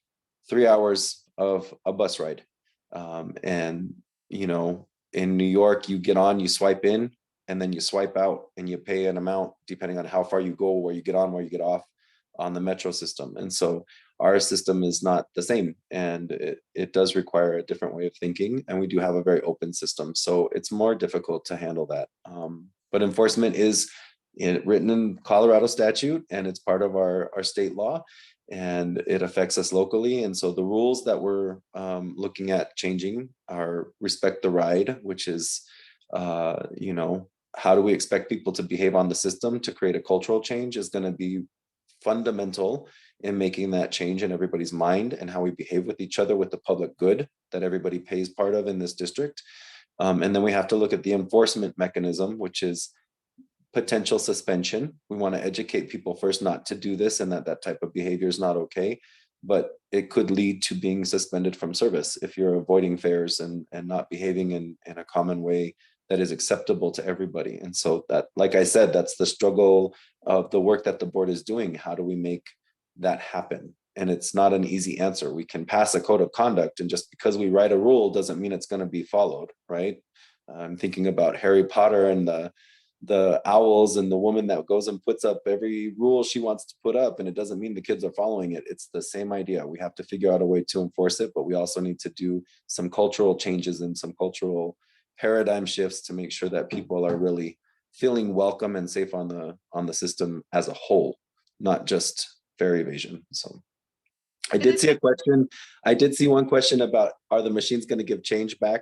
3 hours of a bus ride. And, in New York, you get on, you swipe in, and then you swipe out, and you pay an amount depending on how far you go, where you get on, where you get off on the metro system. And so our system is not the same, and it does require a different way of thinking, and we do have a very open system, so it's more difficult to handle that. But enforcement is written in Colorado statute, and it's part of our state law, and it affects us locally. And so the rules that we're looking at changing are respect the ride, which is how do we expect people to behave on the system to create a cultural change is going to be fundamental in making that change in everybody's mind and how we behave with each other with the public good that everybody pays part of in this district. And then we have to look at the enforcement mechanism, which is potential suspension. We want to educate people first not to do this, and that type of behavior is not okay, but it could lead to being suspended from service if you're avoiding fares and not behaving in a common way that is acceptable to everybody. And so that, like I said, that's the struggle of the work that the board is doing. How do we make that happen? And it's not an easy answer. We can pass a code of conduct, and just because we write a rule doesn't mean it's going to be followed, right? I'm thinking about Harry Potter and the owls and the woman that goes and puts up every rule she wants to put up, and it doesn't mean the kids are following it. It's the same idea. We have to figure out a way to enforce it, but we also need to do some cultural changes and some cultural paradigm shifts to make sure that people are really feeling welcome and safe on the system as a whole, not just fare evasion. So I did see a question. I did see one question about, are the machines going to give change back?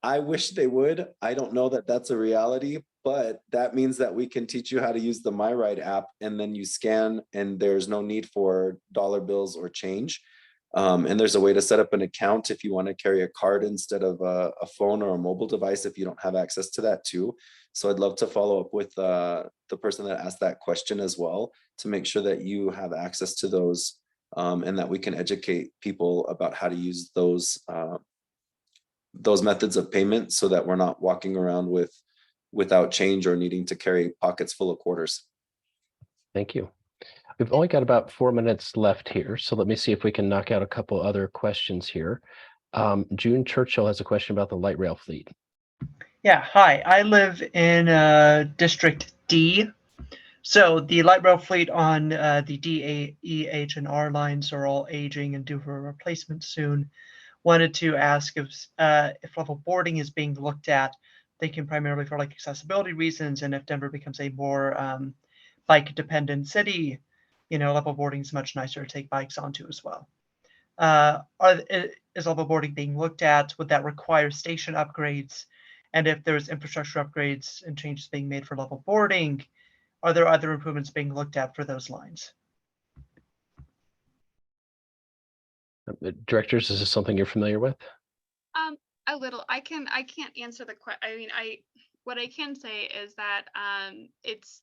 I wish they would. I don't know that that's a reality, but that means that we can teach you how to use the MyRide app, and then you scan and there's no need for dollar bills or change. And there's a way to set up an account if you want to carry a card instead of a phone or a mobile device if you don't have access to that too. So I'd love to follow up with the person that asked that question as well, to make sure that you have access to those and that we can educate people about how to use those methods of payment so that we're not walking around without change or needing to carry pockets full of quarters. Thank you. We've only got about 4 minutes left here, so let me see if we can knock out a couple other questions here. June Churchill has a question about the light rail fleet. Yeah, hi. I live in District D. So the light rail fleet on the D, A, E, H, and R lines are all aging and due for a replacement soon. Wanted to ask if level boarding is being looked at, thinking primarily for like accessibility reasons, and if Denver becomes a more bike-dependent city, level boarding is much nicer to take bikes onto as well. Is level boarding being looked at? Would that require station upgrades? And if there's infrastructure upgrades and changes being made for level boarding, are there other improvements being looked at for those lines? Directors, is this something you're familiar with? A little. I can't answer the question. I mean, what I can say is that it's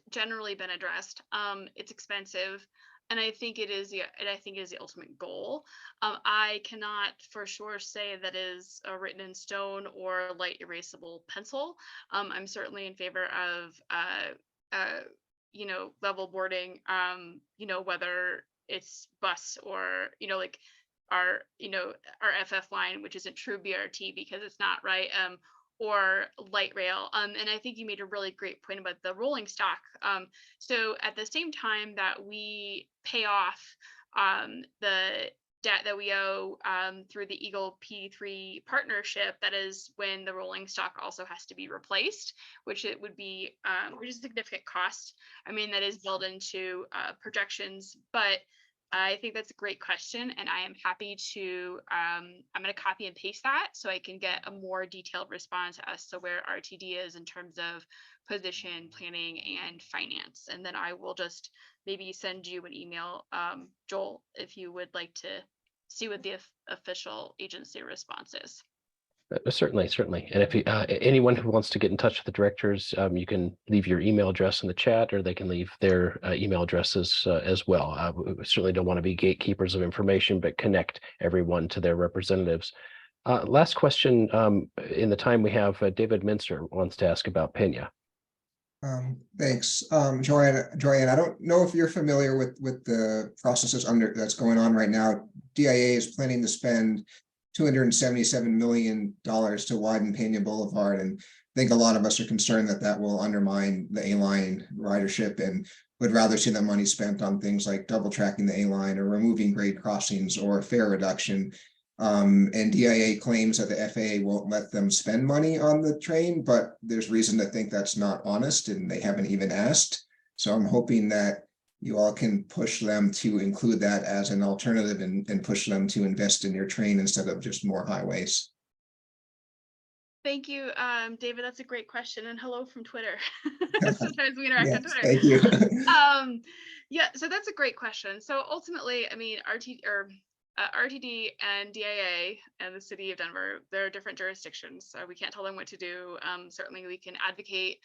generally been addressed. It's expensive, and I think it is the ultimate goal. I cannot for sure say that is written in stone or light erasable pencil. I'm certainly in favor of level boarding. Whether it's bus or like our FF line, which isn't true BRT because it's not, right? Or light rail. And I think you made a really great point about the rolling stock. So at the same time that we pay off the debt that we owe through the Eagle P3 partnership, that is when the rolling stock also has to be replaced, which it would be, which is a significant cost. I mean, that is built into projections, but I think that's a great question, and I am happy to, I'm going to copy and paste that so I can get a more detailed response as to where RTD is in terms of position, planning, and finance. And then I will just maybe send you an email, Joel, if you would like to see what the official agency response is. Certainly. And if anyone who wants to get in touch with the directors, you can leave your email address in the chat, or they can leave their email addresses as well. We certainly don't want to be gatekeepers of information, but connect everyone to their representatives. Last question in the time we have, David Minster wants to ask about Pena. Thanks, JoyAnn. I don't know if you're familiar with the processes that's going on right now. DIA is planning to spend $277 million to widen Pena Boulevard. And I think a lot of us are concerned that that will undermine the A-line ridership, and would rather see that money spent on things like double tracking the A-line or removing grade crossings or fare reduction. And DIA claims that the FAA won't let them spend money on the train, but there's reason to think that's not honest, and they haven't even asked. So I'm hoping that you all can push them to include that as an alternative, and push them to invest in your train instead of just more highways. Thank you, David. That's a great question. And hello from Twitter. Sometimes we interact on Twitter. Thank you. Yeah, so that's a great question. So ultimately, I mean, RTD and DIA and the city of Denver, they're different jurisdictions. So we can't tell them what to do. Certainly we can advocate.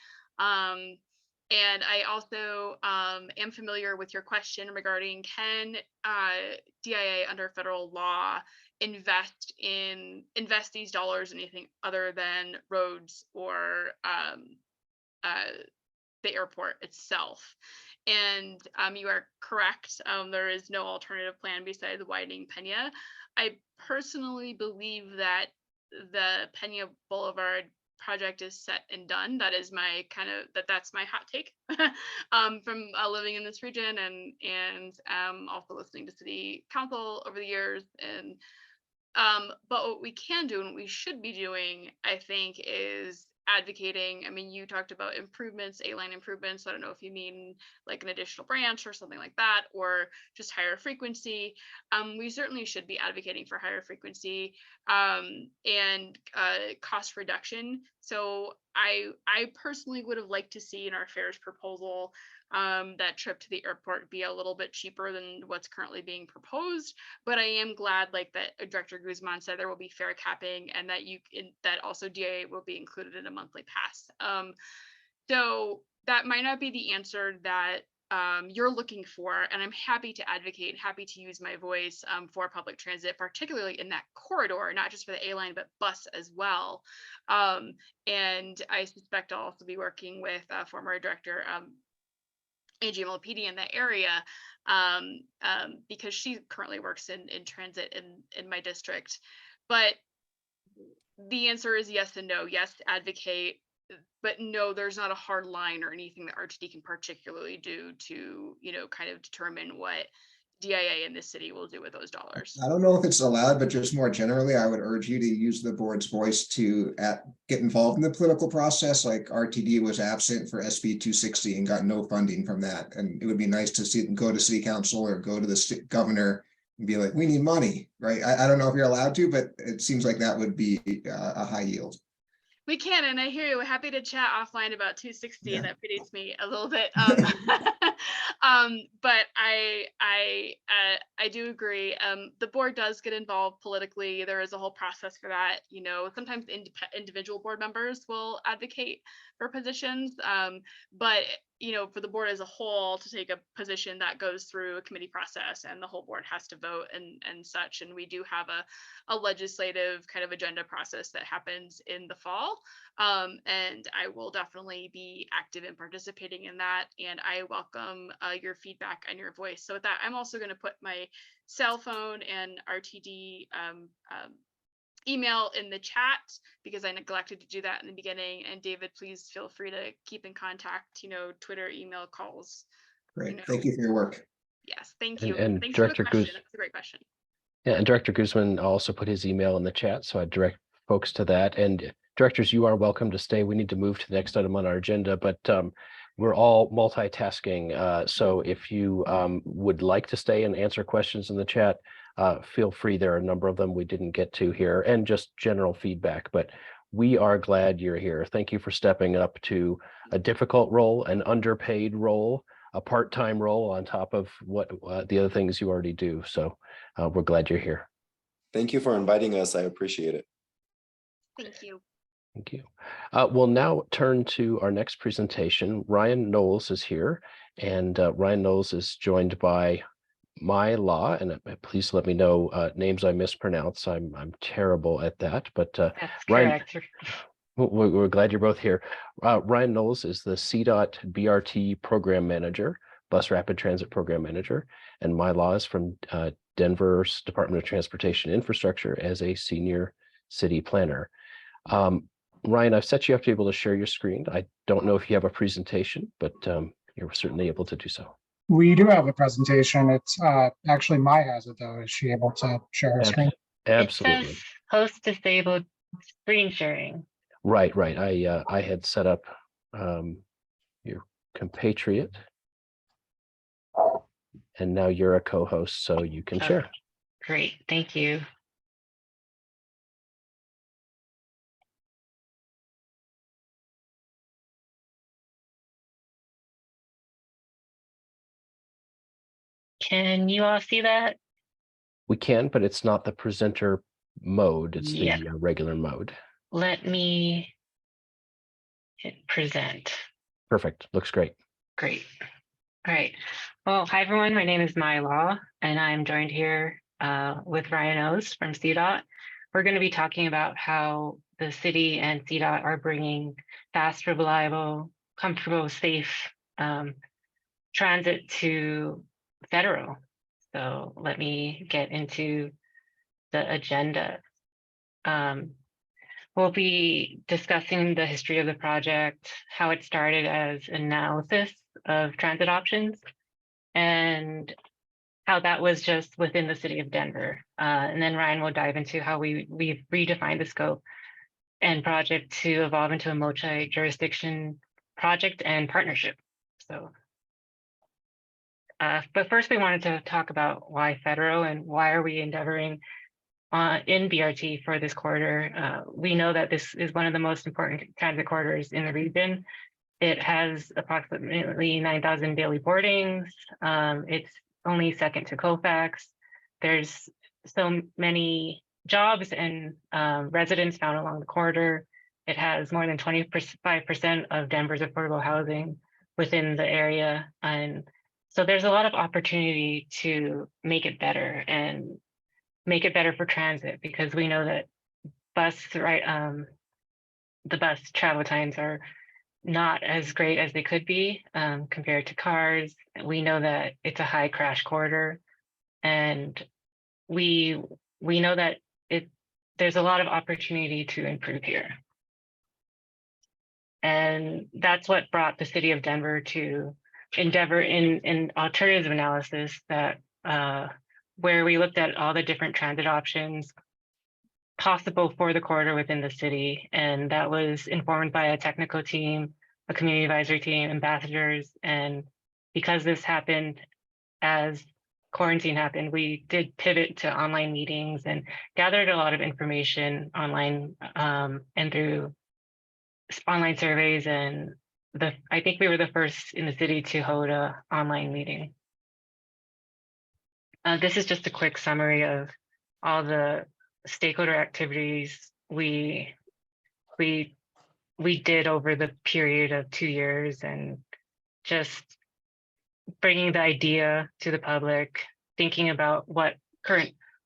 And I also am familiar with your question regarding, can DIA under federal law invest these dollars in anything other than roads or the airport itself? And you are correct. There is no alternative plan besides widening Pena. I personally believe that the Pena Boulevard project is set and done. That is my that's my hot take from living in this region and also listening to city council over the years. And but what we can do and what we should be doing, I think, is advocating. I mean, you talked about improvements, A-line improvements. I don't know if you mean like an additional branch or something like that, or just higher frequency. We certainly should be advocating for higher frequency and cost reduction. So I personally would have liked to see in our fares proposal that trip to the airport be a little bit cheaper than what's currently being proposed. But I am glad, like that Director Guzman said, there will be fare capping, and that also DIA will be included in a monthly pass. So that might not be the answer that you're looking for, and I'm happy to advocate, happy to use my voice for public transit, particularly in that corridor, not just for the A-line, but bus as well. And I suspect I'll also be working with former Director AGMLPD in that area because she currently works in transit in my district. But the answer is yes and no. Yes, advocate, but no, there's not a hard line or anything that RTD can particularly do to, kind of determine what DIA in this city will do with those dollars. I don't know if it's allowed, but just more generally, I would urge you to use the board's voice to get involved in the political process. Like RTD was absent for SB 260 and got no funding from that. And it would be nice to see them go to city council or go to the governor and be like, we need money, right? I don't know if you're allowed to, but it seems like that would be a high yield. We can, and I hear you. We're happy to chat offline about 260, and that predates me a little bit. But I do agree. The board does get involved politically. There is a whole process for that. You know, sometimes individual board members will advocate for positions. But you know, for the board as a whole to take a position, that goes through a committee process, and the whole board has to vote and such. And we do have a legislative kind of agenda process that happens in the fall. And I will definitely be active in participating in that. And I welcome your feedback and your voice. So with that, I'm also going to put my cell phone and RTD email in the chat because I neglected to do that in the beginning. And David, please feel free to keep in contact, you know, Twitter, email, calls. Great. You know. Thank you for your work. Yes, thank you. And Thanks for the Director question. That's a great question. Yeah, and Director Guzman also put his email in the chat, so I direct folks to that. And directors, you are welcome to stay. We need to move to the next item on our agenda, but we're all multitasking. So if you would like to stay and answer questions in the chat, feel free. There are a number of them we didn't get to here, and just general feedback. But we are glad you're here. Thank you for stepping up to a difficult role, an underpaid role, a part-time role on top of what the other things you already do. So we're glad you're here. Thank you for inviting us. I appreciate it. Thank you. Thank you. We'll now turn to our next presentation. Ryan Noles is here, and Ryan Noles is joined by my law, and please let me know names I mispronounce. I'm terrible at that, but That's Ryan, correct. we're glad you're both here. Ryan Noles is the CDOT BRT Program Manager, Bus Rapid Transit Program Manager, and my law is from Denver's Department of Transportation Infrastructure as a Senior City Planner. Ryan, I've set you up to be able to share your screen. I don't know if you have a presentation, but you're certainly able to do so. We do have a presentation. It's actually Mai has it though. Is she able to share her screen? Absolutely. It says host disabled screen sharing. Right. I had set up your compatriot, and now you're a co-host, so you can share. Great, thank you. Can you all see that? We can, but it's not the presenter mode. It's Yeah. the regular mode. Let me hit present. Perfect. Looks great. Great. All right. Well, hi, everyone. My name is Mai Law, and I'm joined here with Ryan Noles from CDOT. We're going to be talking about how the city and CDOT are bringing fast, reliable, comfortable, safe transit to Federal. So let me get into the agenda. We'll be discussing the history of the project, how it started as analysis of transit options, and how that was just within the city of Denver. And then Ryan will dive into how we've redefined the scope and project to evolve into a multi-jurisdiction project and partnership. So, but first we wanted to talk about why Federal and why are we endeavoring in BRT for this corridor. We know that this is one of the most important transit corridors in the region. It has approximately 9,000 daily boardings. It's only second to Colfax. There's so many jobs and residents found along the corridor. It has more than 25% of Denver's affordable housing within the area. And so there's a lot of opportunity to make it better and make it better for transit, because we know that the bus travel times are not as great as they could be compared to cars. We know that it's a high crash corridor, and we know that there's a lot of opportunity to improve here. And that's what brought the city of Denver to endeavor in alternative analysis that where we looked at all the different transit options possible for the corridor within the city. And that was informed by a technical team, a community advisory team, ambassadors. And because this happened as quarantine happened, we did pivot to online meetings and gathered a lot of information online and through online surveys and I think we were the first in the city to hold a online meeting. This is just a quick summary of all the stakeholder activities we did over the period of 2 years, and just bringing the idea to the public, thinking about what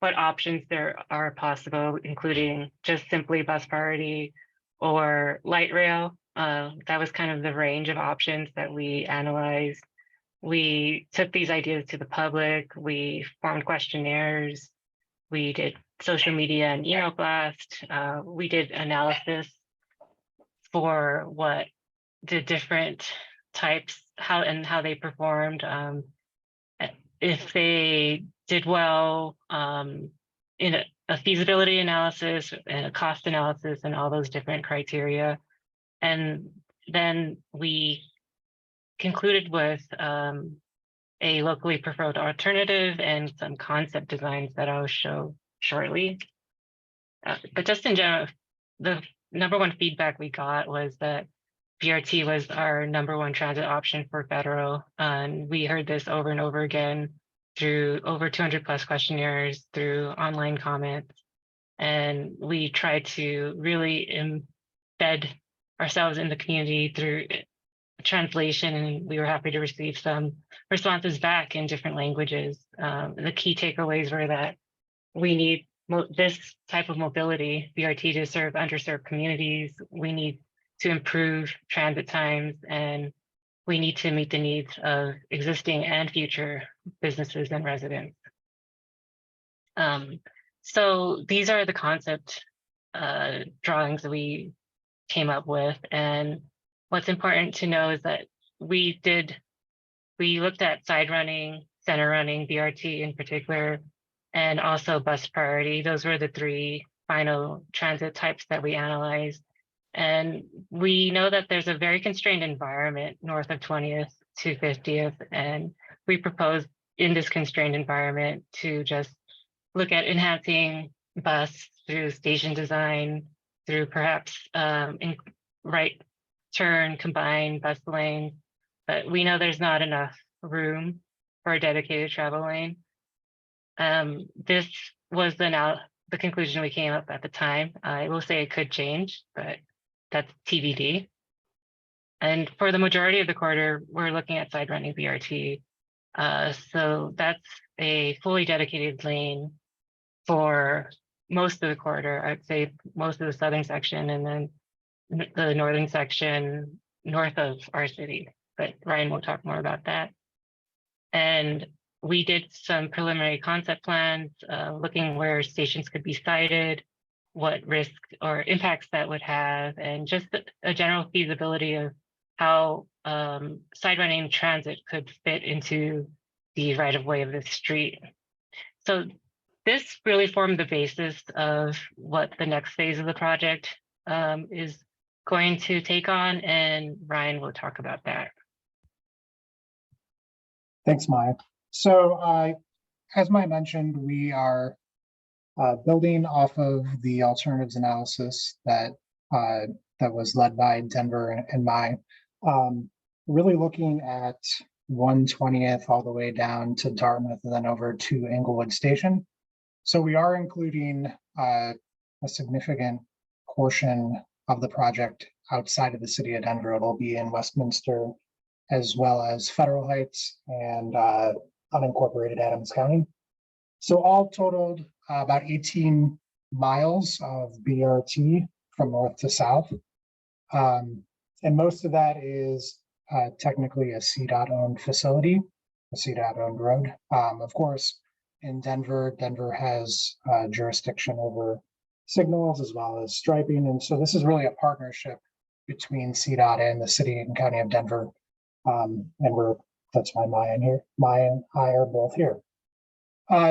options there are possible, including just simply bus priority or light rail. That was kind of the range of options that we analyzed. We took these ideas to the public. We formed questionnaires. We did social media and email blast. We did analysis for what the different types, how they performed. If they did well in a feasibility analysis and a cost analysis and all those different criteria. And then we concluded with a locally preferred alternative and some concept designs that I'll show shortly. But just in general, the number one feedback we got was that BRT was our number one transit option for federal. And we heard this over and over again through over 200 plus questionnaires, through online comments. And we tried to really embed ourselves in the community through translation, and we were happy to receive some responses back in different languages. The key takeaways were that we need this type of mobility, BRT, to serve underserved communities. We need to improve transit times, and we need to meet the needs of existing and future businesses and residents. So these are the concept drawings that we came up with. And what's important to know is that we looked at side running, center running, BRT in particular, and also bus priority. Those were the three final transit types that we analyzed. And we know that there's a very constrained environment north of 20th to 50th. And we propose in this constrained environment to just look at enhancing bus through station design, through perhaps right turn combined bus lanes. But we know there's not enough room for a dedicated travel lane. This was the conclusion we came up at the time. I will say it could change, but that's TBD. And for the majority of the corridor, we're looking at side running BRT. So that's a fully dedicated lane for most of the corridor. I'd say most of the southern section, and then the northern section north of our city. But Ryan will talk more about that. And we did some preliminary concept plans, looking where stations could be sited, what risk or impacts that would have, and just a general feasibility of how side running transit could fit into the right of way of the street. So this really formed the basis of what the next phase of the project is going to take on, and Ryan will talk about that. Thanks, Maya. So as Maya mentioned, we are building off of the alternatives analysis that was led by Denver and Maya, really looking at 120th all the way down to Dartmouth and then over to Inglewood Station. So we are including a significant portion of the project outside of the city of Denver. It'll be in Westminster, as well as Federal Heights and unincorporated Adams County. So all totaled about 18 miles of BRT from north to south. And most of that is technically a CDOT owned facility, a CDOT owned road. Of course, in Denver has jurisdiction over signals as well as striping. And so this is really a partnership between CDOT and the city and county of Denver. And that's why Maya and I are both here.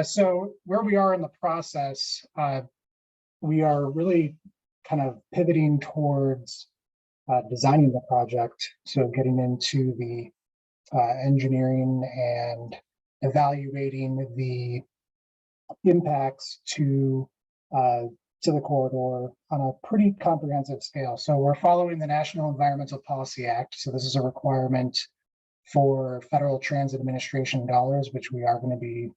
So where we are in the process, we are really kind of pivoting towards designing the project. So getting into the engineering and evaluating the impacts to to the corridor on a pretty comprehensive scale. So we're following the National Environmental Policy Act. So this is a requirement for Federal Transit Administration dollars, which we are going to be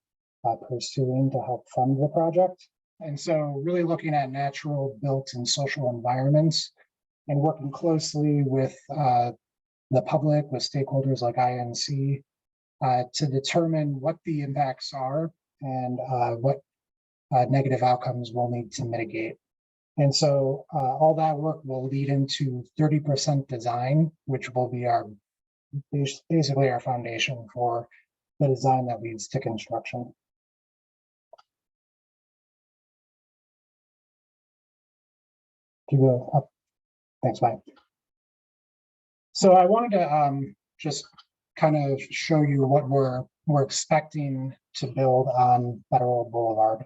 pursuing to help fund the project. And so really looking at natural, built, and social environments and working closely with the public, with stakeholders like INC, to determine what the impacts are and what negative outcomes we'll need to mitigate. And so all that work will lead into 30% design, which will be our basically our foundation for the design that leads to construction. To go up. Thanks, Mike. So I wanted to just kind of show you what we're expecting to build on Federal Boulevard.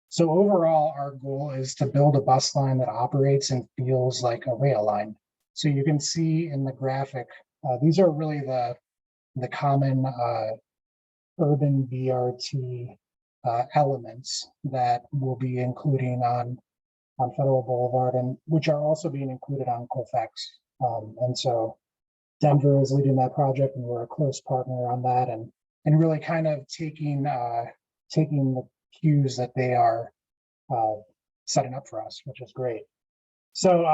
So overall, our goal is to build a bus line that operates and feels like a rail line. So you can see in the graphic, these are really the common urban BRT elements that we'll be including on Federal Boulevard, and which are also being included on Colfax. And so Denver is leading that project, and we're a close partner on that, and really kind of taking the cues that they are setting up for us, which is great. So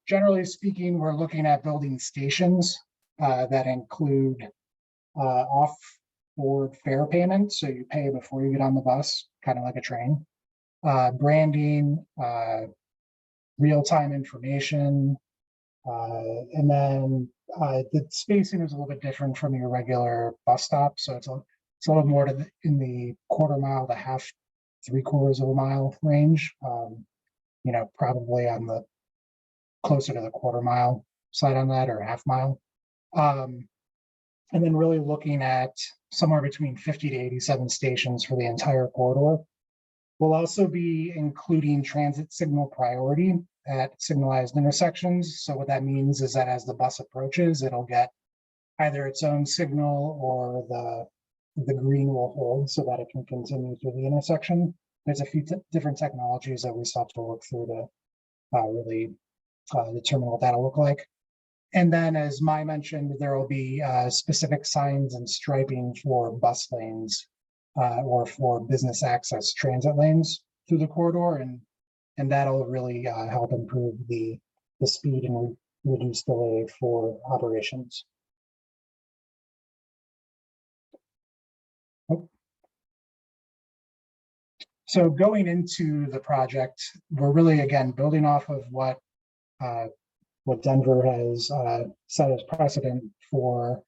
generally speaking, we're looking at building stations that include off-board fare payment. So you pay before you get on the bus, kind of like a train. Branding, real-time information, and then the spacing is a little bit different from your regular bus stop. So it's a little more in the quarter mile to half, 3/4 of a mile range. You know, probably on the closer to the quarter mile side on that, or half mile. And then really looking at somewhere between 50 to 87 stations for the entire corridor. We'll also be including transit signal priority at signalized intersections. So what that means is that as the bus approaches, it'll get either its own signal or the green will hold so that it can continue through the intersection. There's a few different technologies that we still have to work through to really determine what that'll look like. And then, as Mai mentioned, there will be specific signs and striping for bus lanes or for business access transit lanes through the corridor, and that'll really help improve the speed and reduce delay for operations. Oh. So going into the project, we're really, again, building off of what Denver has set as precedent for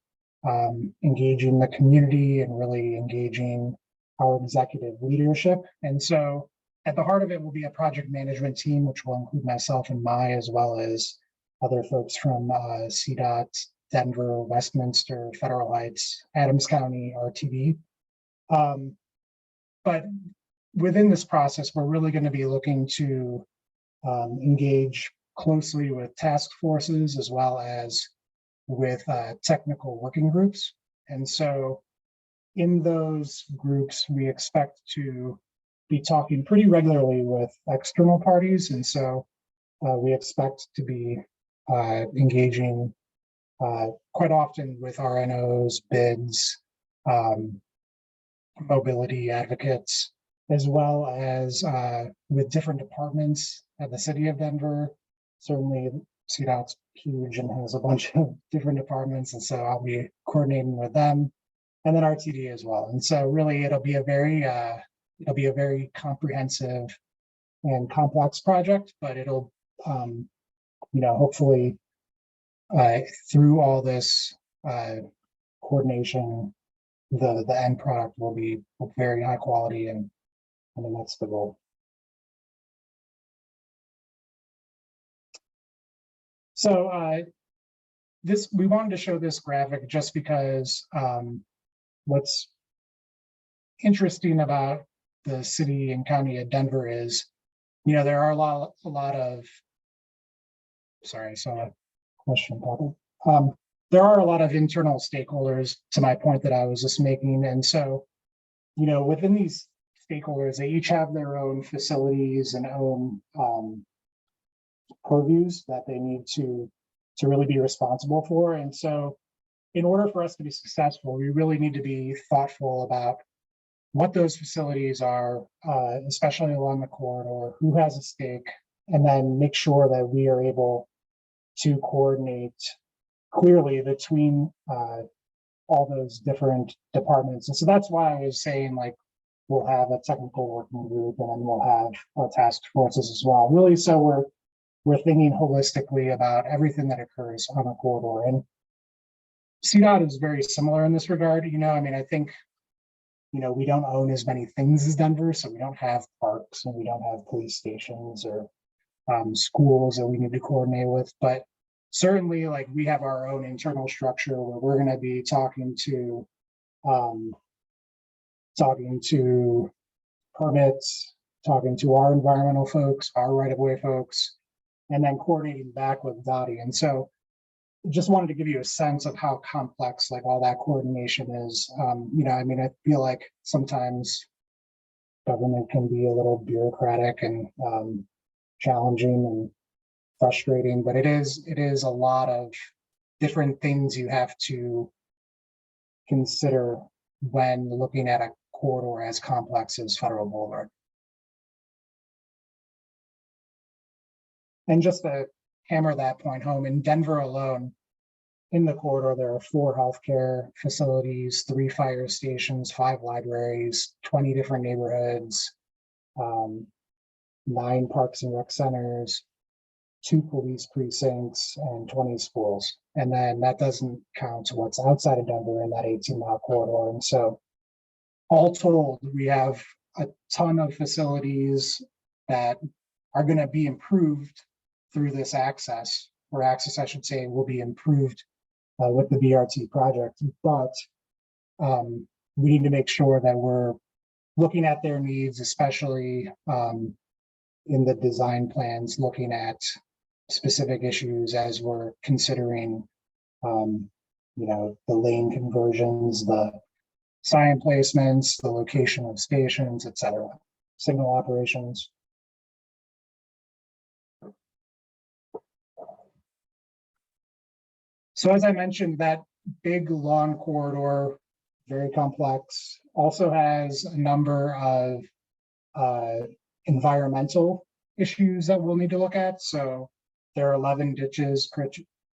engaging the community and really engaging our executive leadership. And so at the heart of it will be a project management team, which will include myself and Mai, as well as other folks from CDOT, Denver, Westminster, Federal Heights, Adams County, RTD. But within this process, we're really going to be looking to engage closely with task forces as well as with technical working groups. And so in those groups, we expect to be talking pretty regularly with external parties. And so we expect to be engaging quite often with RNOs, bids, mobility advocates, as well as with different departments at the city of Denver. Certainly CDOT's huge and has a bunch of different departments. And so I'll be coordinating with them, and then RTD as well. And so really it'll be a very comprehensive and complex project, but it'll, hopefully through all this coordination, the end product will be very high quality, and that's the goal. So we wanted to show this graphic just because what's interesting about the city and county of Denver is, there are a lot of, sorry, I saw a question popping. There are a lot of internal stakeholders, to my point that I was just making. And so, within these stakeholders, they each have their own facilities and own purviews that they need to really be responsible for. And so in order for us to be successful, we really need to be thoughtful about what those facilities are, especially along the corridor, who has a stake, and then make sure that we are able to coordinate clearly between all those different departments. And so that's why I was saying, like, we'll have a technical working group, and then we'll have our task forces as well. Really, so we're thinking holistically about everything that occurs on the corridor. And CDOT is very similar in this regard. You know, I mean, I think, you know, we don't own as many things as Denver, so we don't have parks and we don't have police stations or schools that we need to coordinate with. But certainly, like, we have our own internal structure where we're going to be talking to permits, talking to our environmental folks, our right-of-way folks, and then coordinating back with DOTI. And so just wanted to give you a sense of how complex, like, all that coordination is. You know, I mean, I feel like sometimes government can be a little bureaucratic and challenging and frustrating, but it is a lot of different things you have to consider when looking at a corridor as complex as Federal Boulevard. And just to hammer that point home, in Denver alone, in the corridor, there are 4 healthcare facilities, 3 fire stations, 5 libraries, 20 different neighborhoods, 9 parks and rec centers, 2 police precincts, and 20 schools. And then that doesn't count what's outside of Denver in that 18-mile corridor. And so all told, we have a ton of facilities that are going to be improved through this access, or access, I should say, will be improved with the BRT project. But we need to make sure that we're looking at their needs, especially in the design plans, looking at specific issues as we're considering, you know, the lane conversions, the sign placements, the location of stations, et cetera, signal operations. So as I mentioned, that big long corridor, very complex, also has a number of environmental issues that we'll need to look at. So there are 11 ditches,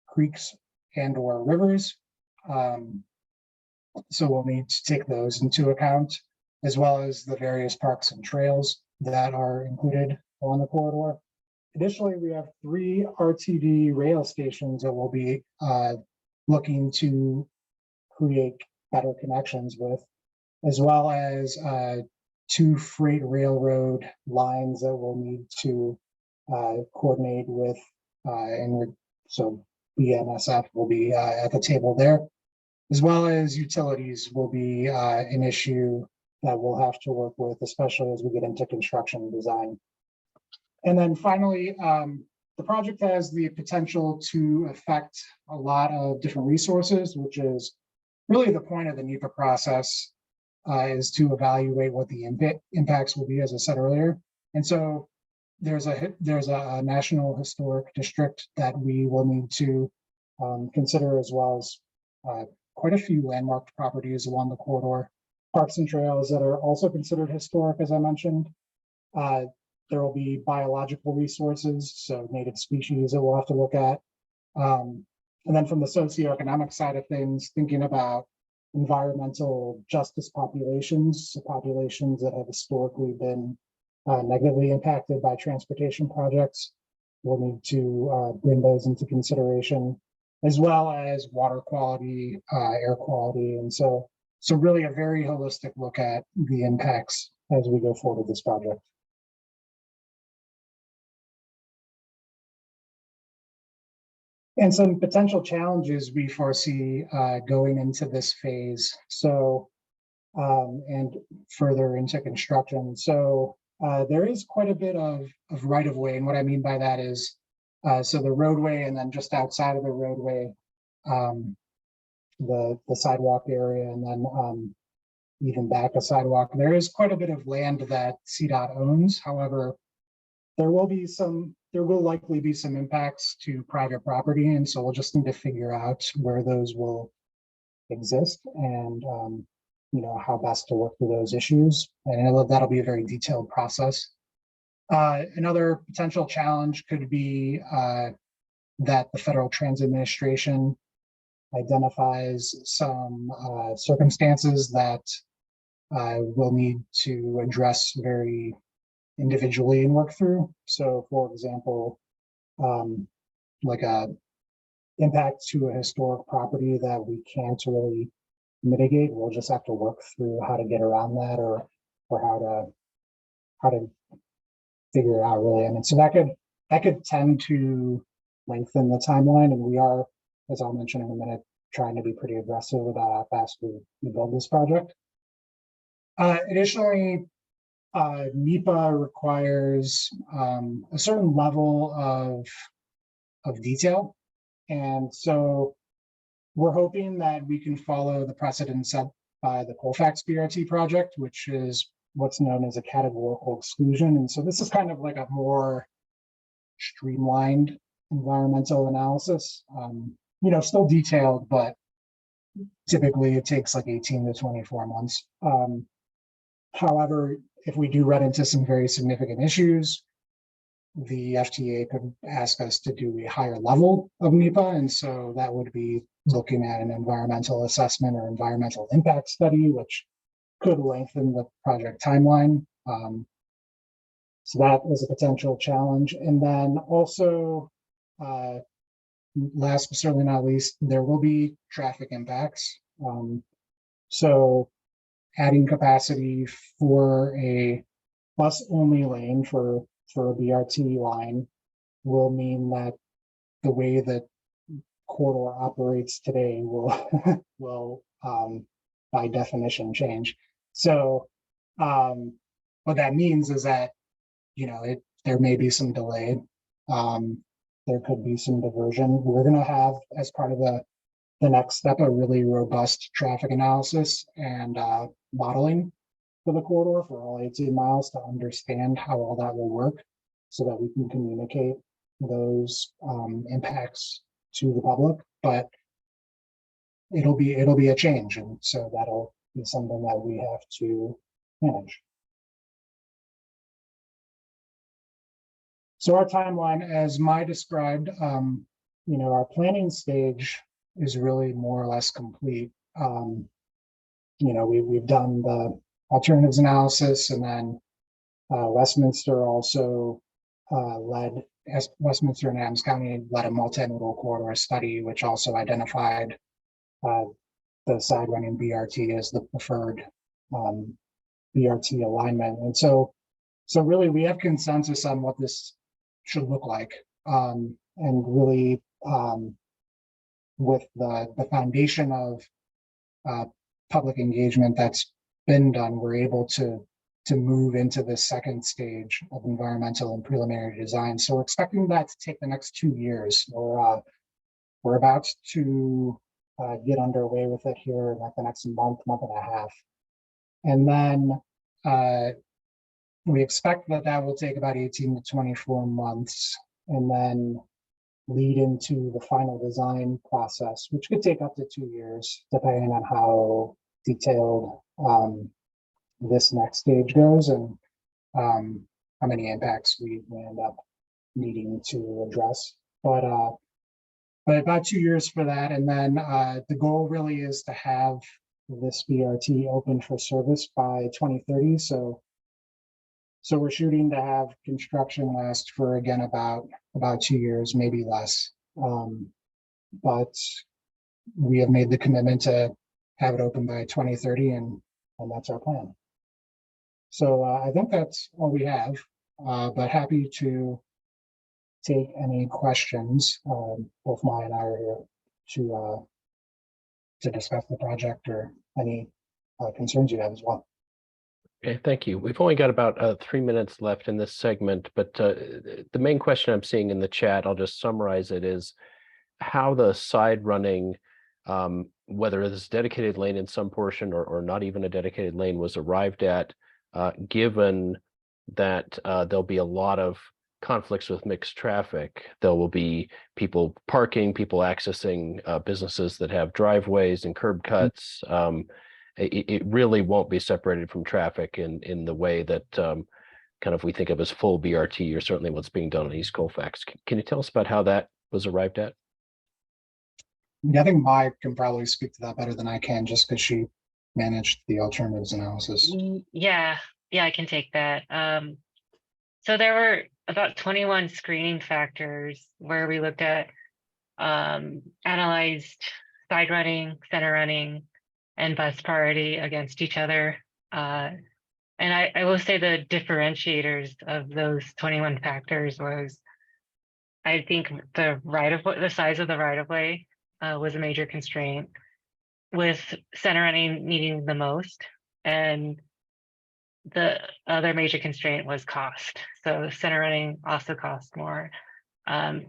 creeks, and or rivers. So we'll need to take those into account, as well as the various parks and trails that are included on the corridor. Additionally, we have 3 RTD rail stations that we'll be looking to create better connections with, as well as 2 freight railroad lines that we'll need to coordinate with, so BNSF will be at the table there, as well as utilities will be an issue that we'll have to work with, especially as we get into construction and design. And then finally, the project has the potential to affect a lot of different resources, which is really the point of the NEPA process, is to evaluate what the impacts will be, as I said earlier. And so there's a national historic district that we will need to consider, as well as quite a few landmarked properties along the corridor, parks and trails that are also considered historic, as I mentioned. There will be biological resources, so native species that we'll have to look at. And then from the socioeconomic side of things, thinking about environmental justice populations, so populations that have historically been negatively impacted by transportation projects. We'll need to bring those into consideration, as well as water quality, air quality. And so really a very holistic look at the impacts as we go forward with this project. And some potential challenges we foresee going into this phase. So, and further into construction. So there is quite a bit of right of way. And what I mean by that is, so the roadway, and then just outside of the roadway, the sidewalk area, and then even back a sidewalk. There is quite a bit of land that CDOT owns. However, there will likely be some impacts to private property. And so we'll just need to figure out where those will exist and, how best to work through those issues. And I know that'll be a very detailed process. Another potential challenge could be that the Federal Transit Administration identifies some circumstances that we'll need to address very individually and work through. So, for example, like a impact to a historic property that we can't really mitigate, we'll just have to work through how to get around that, or how to figure it out, really. I mean, so that could tend to lengthen the timeline, and we are, as I'll mention in a minute, trying to be pretty aggressive about how fast we build this project. Additionally, NEPA requires a certain level of detail, and so we're hoping that we can follow the precedent set by the Colfax BRT project, which is what's known as a categorical exclusion. And so this is kind of like a more streamlined environmental analysis, still detailed, but typically it takes like 18 to 24 months. However, if we do run into some very significant issues, the FTA could ask us to do a higher level of NEPA. And so that would be looking at an environmental assessment or environmental impact study, which could lengthen the project timeline. So that is a potential challenge. And then also, last but certainly not least, there will be traffic impacts. So adding capacity for a bus only lane for a BRT line will mean that the way that corridor operates today will by definition change. So what that means is that there may be some delay. There could be some diversion. We're going to have, as part of the next step, a really robust traffic analysis and modeling for the corridor for all 18 miles to understand how all that will work, so that we can communicate those impacts to the public. But it'll be a change, and so that'll be something that we have to manage. So our timeline, as Mai described, our planning stage is really more or less complete. We've done the alternatives analysis, and then Westminster also Westminster and Adams County led a multimodal corridor study, which also identified the side running BRT as the preferred BRT alignment. And so really we have consensus on what this should look like, and really with the foundation of public engagement that's been done, we're able to move into the second stage of environmental and preliminary design. So we're expecting that to take the next 2 years. We're about to get underway with it here in like the next month and a half. And then we expect that will take about 18 to 24 months, and then lead into the final design process, which could take up to 2 years, depending on how detailed this next stage goes and how many impacts we end up needing to address. But about 2 years for that. And then the goal really is to have this BRT open for service by 2030. So we're shooting to have construction last for, again, about 2 years, maybe less. But we have made the commitment to have it open by 2030, and that's our plan. So I think that's all we have, but happy to take any questions. Both Mai and I are here to discuss the project or any concerns you have as well. Okay, thank you. We've only got about 3 minutes left in this segment, but the main question I'm seeing in the chat, I'll just summarize it, is how the side running whether it's dedicated lane in some portion or not even a dedicated lane was arrived at, given that there'll be a lot of conflicts with mixed traffic. There will be people parking, people accessing businesses that have driveways and curb cuts. It really won't be separated from traffic in the way that kind of we think of as full BRT, or certainly what's being done on East Colfax. Can you tell us about how that was arrived at? Yeah, I think Mai can probably speak to that better than I can, just because she managed the alternatives analysis. Yeah, I can take that. So there were about 21 screening factors where we looked at analyzed side running, center running, and bus priority against each other. And I will say the differentiators of those 21 factors was, I think the size of the right of way was a major constraint, with center running needing the most, and the other major constraint was cost. So center running also cost more. And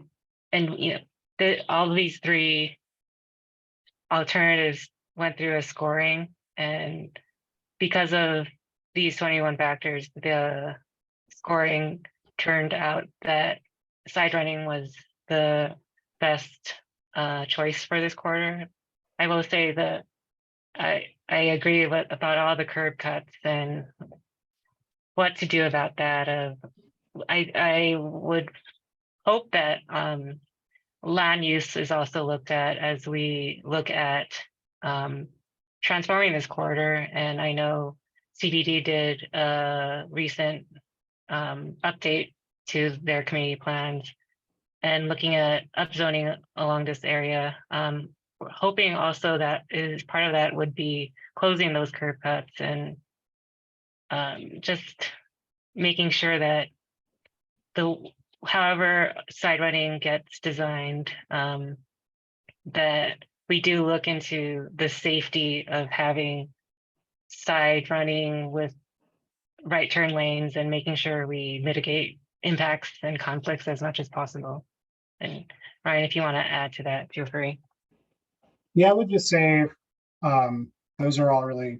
all of these three alternatives went through a scoring, and because of these 21 factors, the scoring turned out that side running was the best choice for this quarter. I will say that I agree about all the curb cuts and what to do about that. I would hope that land use is also looked at as we look at transforming this corridor. And I know CDD did a recent update to their community plans and looking at upzoning along this area. We're hoping also that is part of that would be closing those curb cuts and just making sure that however side running gets designed, that we do look into the safety of having side running with right turn lanes and making sure we mitigate impacts and conflicts as much as possible. And Ryan, if you want to add to that, feel free. Yeah, I would just say those are all really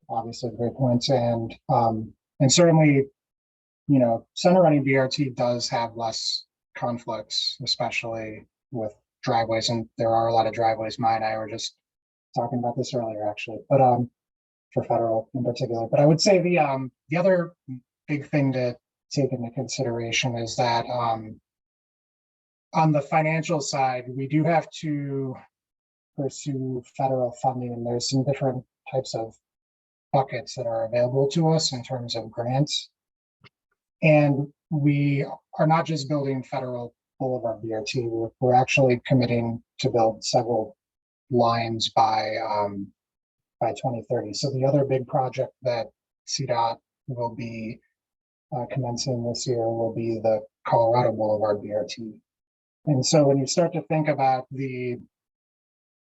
obviously great points, and certainly, center running BRT does have less conflicts, especially with driveways, and there are a lot of driveways. Mai and I were just talking about this earlier, actually, but for federal in particular. But I would say the other big thing to take into consideration is that on the financial side, we do have to pursue federal funding, and there's some different types of buckets that are available to us in terms of grants. And we are not just building federal Boulevard BRT, we're actually committing to build several lines by 2030. So the other big project that CDOT will be commencing this year will be the Colorado Boulevard BRT. And so when you start to think about the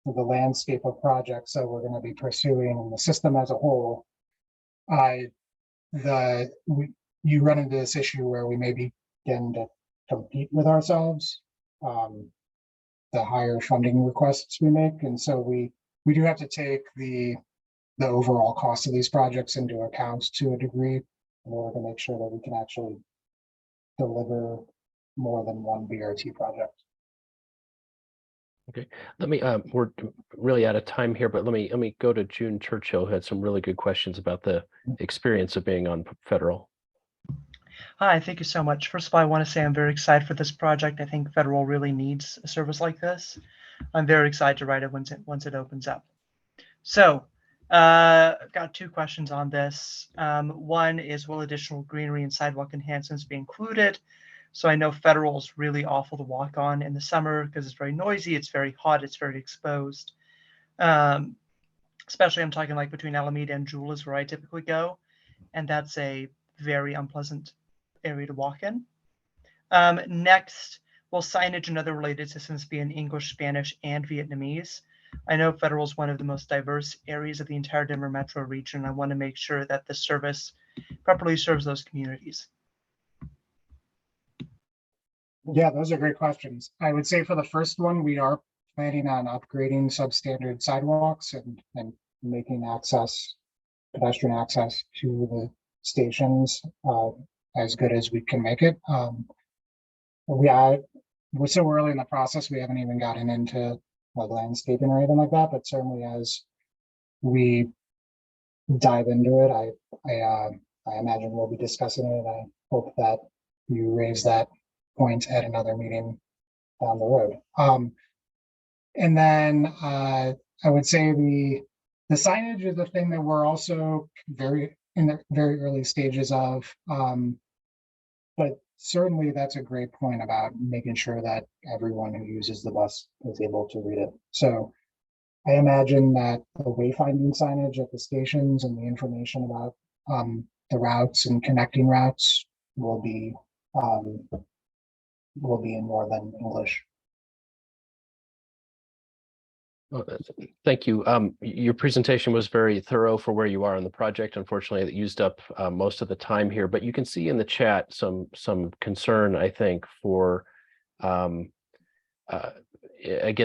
landscape of projects that we're going to be pursuing and the system as a whole, you run into this issue where we may begin to compete with ourselves, the higher funding requests we make. And so we do have to take the overall cost of these projects into account to a degree in order to make sure that we can actually deliver more than one BRT project. Okay, let me, we're really out of time here, but let me go to June Churchill, who had some really good questions about the experience of being on federal. Hi, thank you so much. First of all, I want to say I'm very excited for this project. I think federal really needs a service like this. I'm very excited to write it once it opens up. So, I've got two questions on this. One is, will additional greenery and sidewalk enhancements be included? So I know federal is really awful to walk on in the summer because it's very noisy, it's very hot, it's very exposed. Especially I'm talking like between Alameda and Jewel is where I typically go. And that's a very unpleasant area to walk in. Next, will signage and other related systems be in English, Spanish, and Vietnamese? I know federal is one of the most diverse areas of the entire Denver metro region. I want to make sure that the service properly serves those communities. Yeah, those are great questions. I would say for the first one, we are planning on upgrading substandard sidewalks and making pedestrian access to the stations as good as we can make it. We're so early in the process, we haven't even gotten into like landscaping or anything like that, but certainly as we dive into it, I imagine we'll be discussing it. I hope that you raise that point at another meeting down the road. And then I would say the signage is the thing that we're also in the very early stages of. But certainly that's a great point about making sure that everyone who uses the bus is able to read it. So I imagine that the wayfinding signage at the stations and the information about the routes and connecting routes will be in more than English. Oh, thank you. Your presentation was very thorough for where you are on the project. Unfortunately, it used up most of the time here, but you can see in the chat some concern, I think, for again,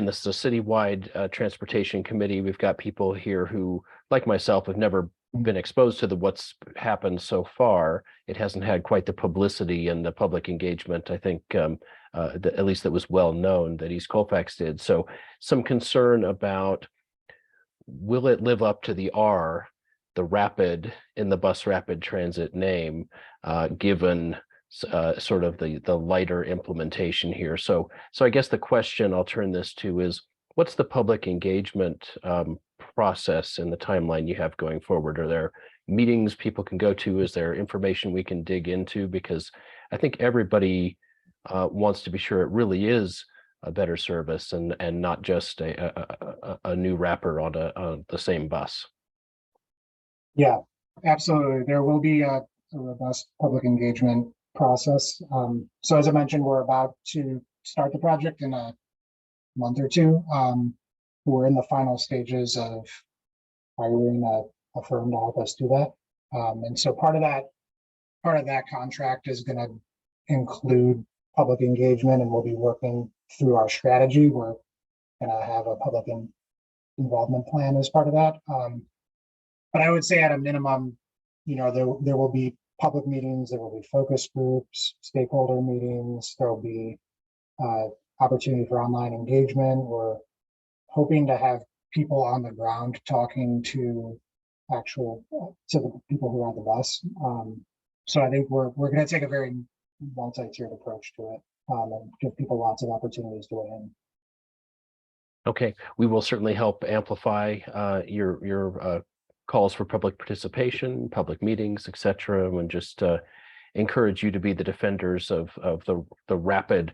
this is a citywide transportation committee. We've got people here who, like myself, have never been exposed to what's happened so far. It hasn't had quite the publicity and the public engagement, I think, at least that was well known that East Colfax did. So some concern about, will it live up to the R, the rapid in the bus rapid transit name, given sort of the lighter implementation here. So I guess the question I'll turn this to is, what's the public engagement process and the timeline you have going forward? Are there meetings people can go to? Is there information we can dig into? Because I think everybody wants to be sure it really is a better service and not just a new wrapper on the same bus. Yeah, absolutely. There will be a robust public engagement process. So as I mentioned, we're about to start the project in a month or two. We're in the final stages of hiring a firm to help us do that. And so part of that contract is going to include public engagement, and we'll be working through our strategy. We're going to have a public involvement plan as part of that. But I would say at a minimum, there will be public meetings, there will be focus groups, stakeholder meetings, there will be opportunity for online engagement. We're hoping to have people on the ground talking to the people who are on the bus. So I think we're going to take a very multi-tiered approach to it and give people lots of opportunities to weigh in. Okay, we will certainly help amplify your calls for public participation, public meetings, etc., and just encourage you to be the defenders of the rapid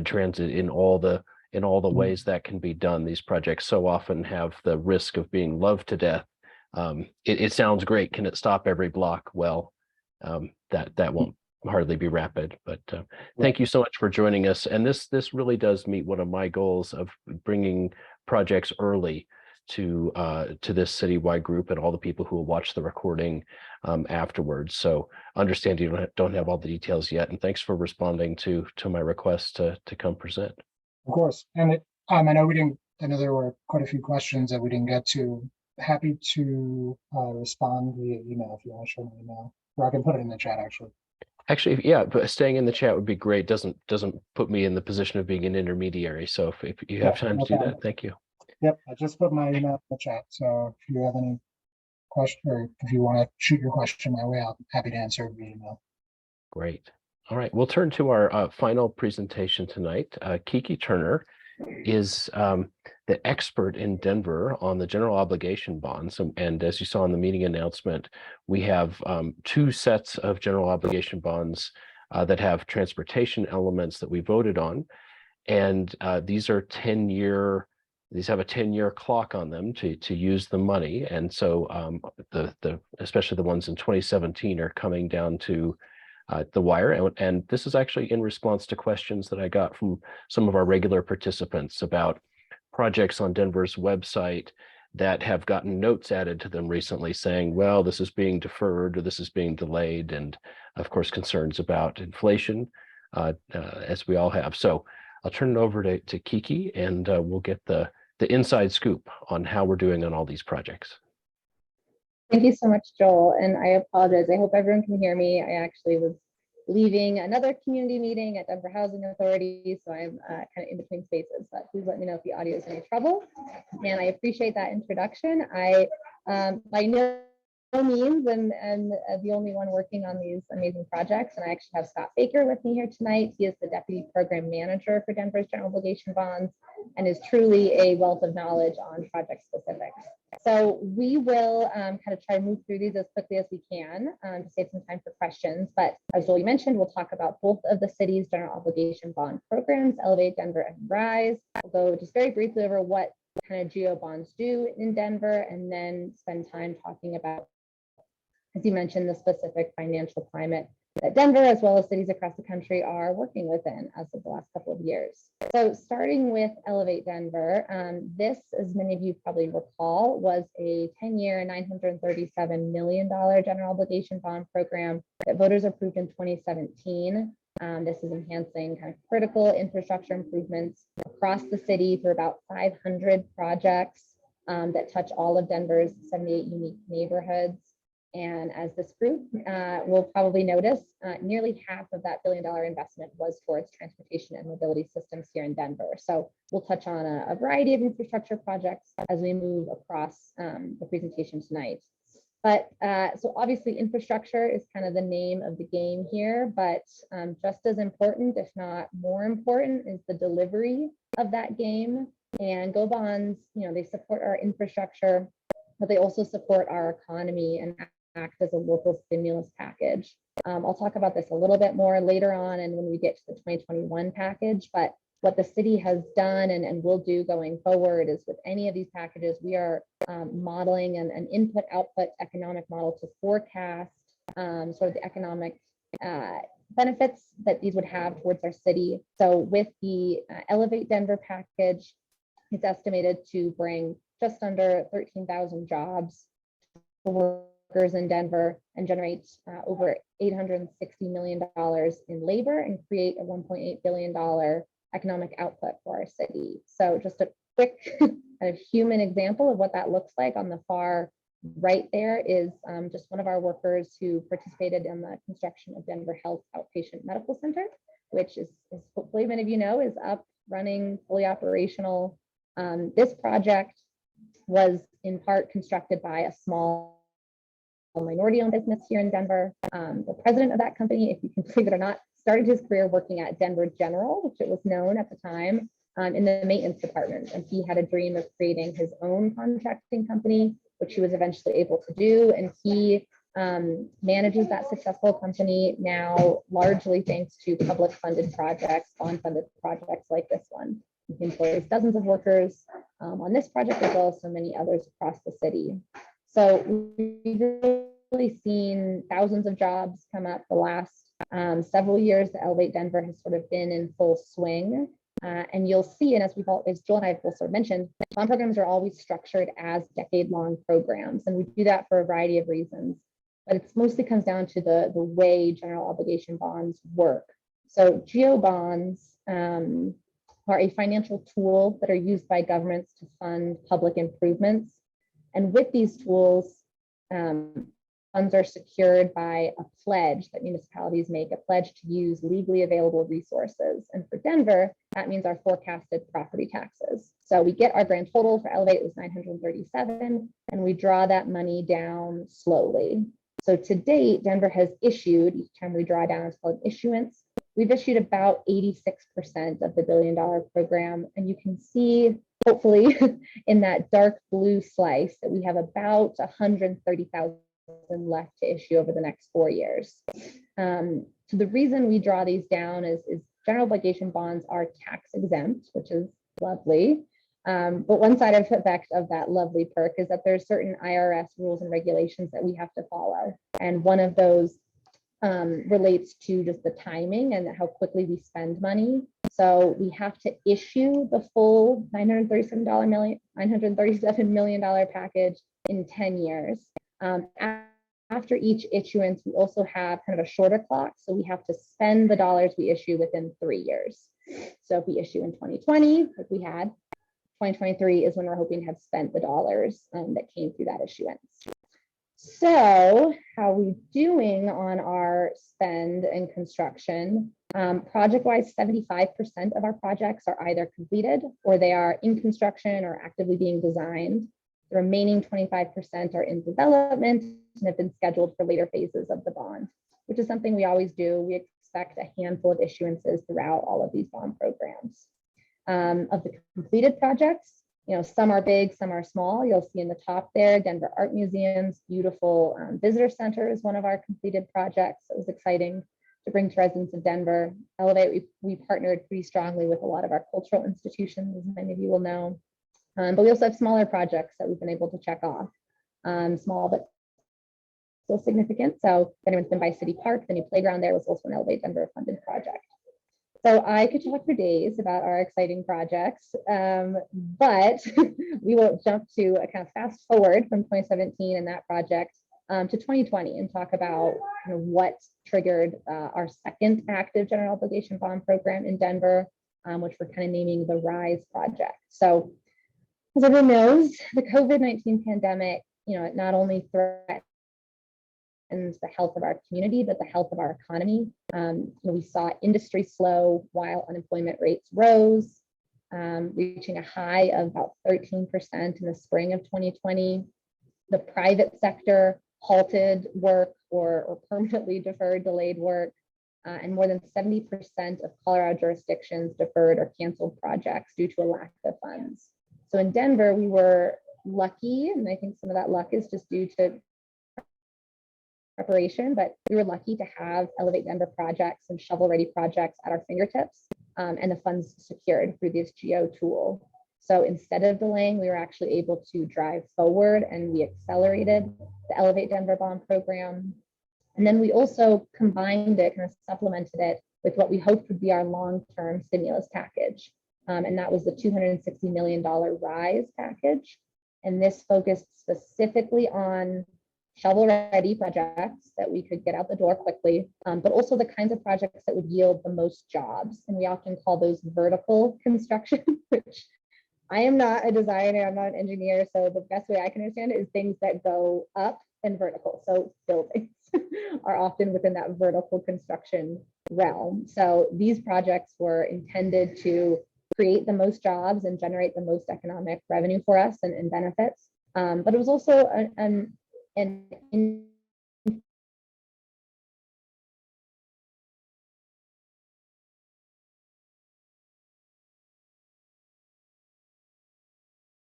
transit in all the ways that can be done. These projects so often have the risk of being loved to death. It sounds great. Can it stop every block? Well, that won't hardly be rapid, but thank you so much for joining us. And this really does meet one of my goals of bringing projects early to this citywide group and all the people who will watch the recording afterwards. So understand you don't have all the details yet, and thanks for responding to my request to come present. Of course, and I know there were quite a few questions that we didn't get to. Happy to respond via email if you want to show me email, or I can put it in the chat actually. Actually, yeah, but staying in the chat would be great. Doesn't put me in the position of being an intermediary. So if you have time to do that, thank you. Yep, I just put my email in the chat. So if you have any question, or if you want to shoot your question my way, I'll be happy to answer it via email. Great. All right, we'll turn to our final presentation tonight. Kiki Turner is the expert in Denver on the general obligation bonds. And as you saw in the meeting announcement, we have two sets of general obligation bonds that have transportation elements that we voted on. And these are 10-year, these have a 10-year clock on them to use the money. And so especially the ones in 2017 are coming down to the wire. And this is actually in response to questions that I got from some of our regular participants about projects on Denver's website that have gotten notes added to them recently saying, well, this is being deferred or this is being delayed. And of course, concerns about inflation, as we all have. So I'll turn it over to Kiki, and we'll get the inside scoop on how we're doing on all these projects. Thank you so much, Joel. And I apologize. I hope everyone can hear me. I actually was leaving another community meeting at Denver Housing Authority, so I'm kind of in between spaces, but please let me know if the audio is any trouble. And I appreciate that introduction. I, by no means am the only one working on these amazing projects, and I actually have Scott Baker with me here tonight. He is the Deputy Program Manager for Denver's General Obligation Bonds and is truly a wealth of knowledge on project specifics. So we will kind of try to move through these as quickly as we can to save some time for questions. But as Joel mentioned, we'll talk about both of the city's general obligation bond programs, Elevate Denver and Rise. We'll go just very briefly over what kind of geo bonds do in Denver, and then spend time talking about, as you mentioned, the specific financial climate that Denver, as well as cities across the country, are working within as of the last couple of years. So starting with Elevate Denver, this, as many of you probably recall, was a 10-year, $937 million general obligation bond program that voters approved in 2017. This is enhancing kind of critical infrastructure improvements across the city for about 500 projects that touch all of Denver's 78 unique neighborhoods. And as this group will probably notice, nearly half of that $1 billion investment was towards transportation and mobility systems here in Denver. So we'll touch on a variety of infrastructure projects as we move across the presentation tonight. But so obviously infrastructure is kind of the name of the game here, but just as important, if not more important, is the delivery of that game. And GO bonds, you know, they support our infrastructure, but they also support our economy and act as a local stimulus package. I'll talk about this a little bit more later on and when we get to the 2021 package, but what the city has done and will do going forward is with any of these packages, we are modeling an input-output economic model to forecast sort of the economic benefits that these would have towards our city. So with the Elevate Denver package, it's estimated to bring just under 13,000 jobs for workers in Denver and generate over $860 million in labor and create a $1.8 billion economic output for our city. So just a quick kind of human example of what that looks like. On the far right there is just one of our workers who participated in the construction of Denver Health Outpatient Medical Center, which is hopefully many of you know is up, running, fully operational. This project was in part constructed by a small minority-owned business here in Denver. The president of that company, if you can believe it or not, started his career working at Denver General, which it was known at the time, in the maintenance department. And he had a dream of creating his own contracting company, which he was eventually able to do. And he manages that successful company now, largely thanks to public funded projects, bond-funded projects like this one. He employs dozens of workers on this project, as well as so many others across the city. So we've really seen thousands of jobs come up the last several years. The Elevate Denver has sort of been in full swing. And you'll see, and as Joel and I have both sort of mentioned, bond programs are always structured as decade-long programs. And we do that for a variety of reasons. But it mostly comes down to the way general obligation bonds work. So geo bonds are a financial tool that are used by governments to fund public improvements. And with these tools, funds are secured by a pledge that municipalities make, a pledge to use legally available resources. And for Denver, that means our forecasted property taxes. So we get our grand total for Elevate was 937, and we draw that money down slowly. So to date, Denver has issued, each time we draw down, it's called issuance. We've issued about 86% of the $1 billion program. And you can see, hopefully, in that dark blue slice that we have about 130,000 left to issue over the next 4 years. So the reason we draw these down is general obligation bonds are tax exempt, which is lovely. But one side effect of that lovely perk is that there's certain IRS rules and regulations that we have to follow. And one of those relates to just the timing and how quickly we spend money. So we have to issue the full $937 million package in 10 years. After each issuance, we also have kind of a shorter clock. So we have to spend the dollars we issue within 3 years. So if we issue in 2020, like we had, 2023 is when we're hoping to have spent the dollars that came through that issuance. So how are we doing on our spend and construction? Project-wise, 75% of our projects are either completed or they are in construction or actively being designed. The remaining 25% are in development and have been scheduled for later phases of the bond, which is something we always do. We expect a handful of issuances throughout all of these bond programs. Of the completed projects, some are big, some are small. You'll see in the top there, Denver Art Museum's beautiful visitor center is one of our completed projects. It was exciting to bring to residents of Denver. Elevate, we partnered pretty strongly with a lot of our cultural institutions, as many of you will know. But we also have smaller projects that we've been able to check off. Small, but still significant. So if anyone's been by City Park, the new playground there was also an Elevate Denver funded project. So I could talk for days about our exciting projects, but we will jump to a kind of fast forward from 2017 and that project to 2020 and talk about what triggered our second active general obligation bond program in Denver, which we're kind of naming the RISE project. So as everyone knows, the COVID-19 pandemic, it not only threatens the health of our community, but the health of our economy. We saw industry slow while unemployment rates rose, reaching a high of about 13% in the spring of 2020. The private sector halted work or permanently deferred, delayed work, and more than 70% of Colorado jurisdictions deferred or canceled projects due to a lack of funds. So in Denver, we were lucky, and I think some of that luck is just due to preparation, but we were lucky to have Elevate Denver projects and shovel-ready projects at our fingertips and the funds secured through this GEO tool. So instead of delaying, we were actually able to drive forward and we accelerated the Elevate Denver bond program. And then we also combined it, kind of supplemented it with what we hoped would be our long-term stimulus package. And that was the $260 million RISE package. And this focused specifically on shovel-ready projects that we could get out the door quickly, but also the kinds of projects that would yield the most jobs. And we often call those vertical construction, which I am not a designer, I'm not an engineer, so the best way I can understand it is things that go up and vertical. So buildings are often within that vertical construction realm. So these projects were intended to create the most jobs and generate the most economic revenue for us and benefits. But it was also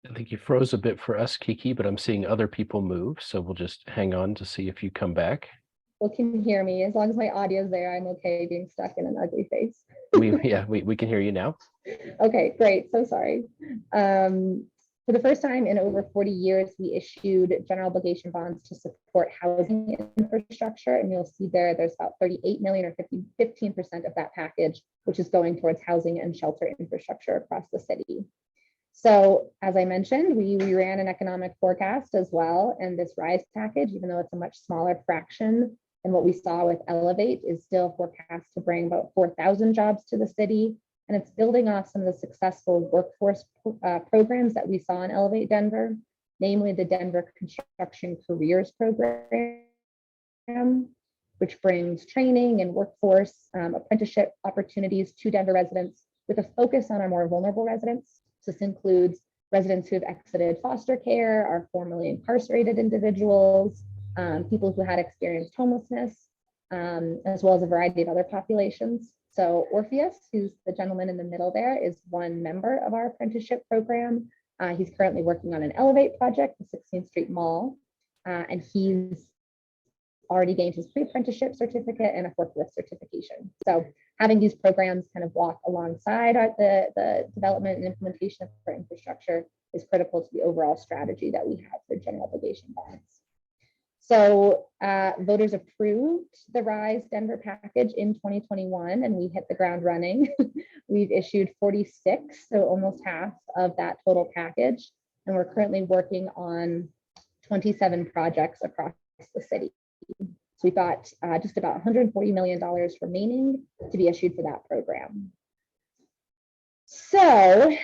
I think you froze a bit for us, Kiki, but I'm seeing other people move. So we'll just hang on to see if you come back. Well, can you hear me? As long as my audio is there, I'm okay being stuck in an ugly face. we can hear you now. Okay, great. So sorry. For the first time in over 40 years, we issued general obligation bonds to support housing infrastructure. And you'll see there's about 38 million or 15% of that package, which is going towards housing and shelter infrastructure across the city. So as I mentioned, we ran an economic forecast as well. And this RISE package, even though it's a much smaller fraction than what we saw with Elevate, is still forecast to bring about 4,000 jobs to the city. And it's building off some of the successful workforce programs that we saw in Elevate Denver, namely the Denver Construction Careers Program, which brings training and workforce apprenticeship opportunities to Denver residents with a focus on our more vulnerable residents. So this includes residents who have exited foster care, are formerly incarcerated individuals, people who had experienced homelessness, as well as a variety of other populations. So Orpheus, who's the gentleman in the middle there, is one member of our apprenticeship program. He's currently working on an Elevate project, the 16th Street Mall, and he's already gained his pre-apprenticeship certificate and a forklift certification. So having these programs kind of walk alongside the development and implementation of our infrastructure is critical to the overall strategy that we have for general obligation bonds. So voters approved the RISE Denver package in 2021, and we hit the ground running. We've issued 46, so almost half of that total package. And we're currently working on 27 projects across the city. So we've got just about $140 million remaining to be issued for that program. So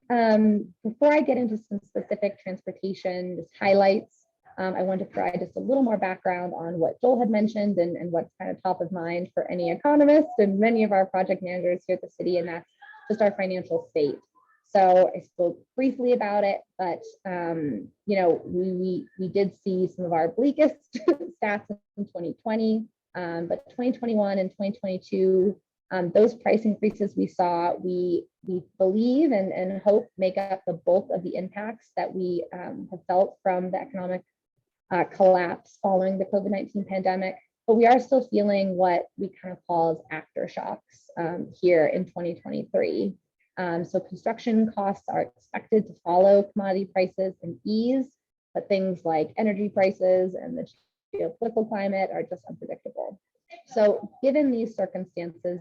before I get into some specific transportation just highlights, I want to provide just a little more background on what Joel had mentioned and what's kind of top of mind for any economist and many of our project managers here at the city, and that's just our financial state. So I spoke briefly about it, but you know, we did see some of our bleakest stats in 2020, but 2021 and 2022, those price increases we saw, we believe and hope make up the bulk of the impacts that we have felt from the economic collapse following the COVID-19 pandemic. But we are still feeling what we kind of call as aftershocks here in 2023. So construction costs are expected to follow commodity prices and ease, but things like energy prices and the geopolitical climate are just unpredictable. So given these circumstances,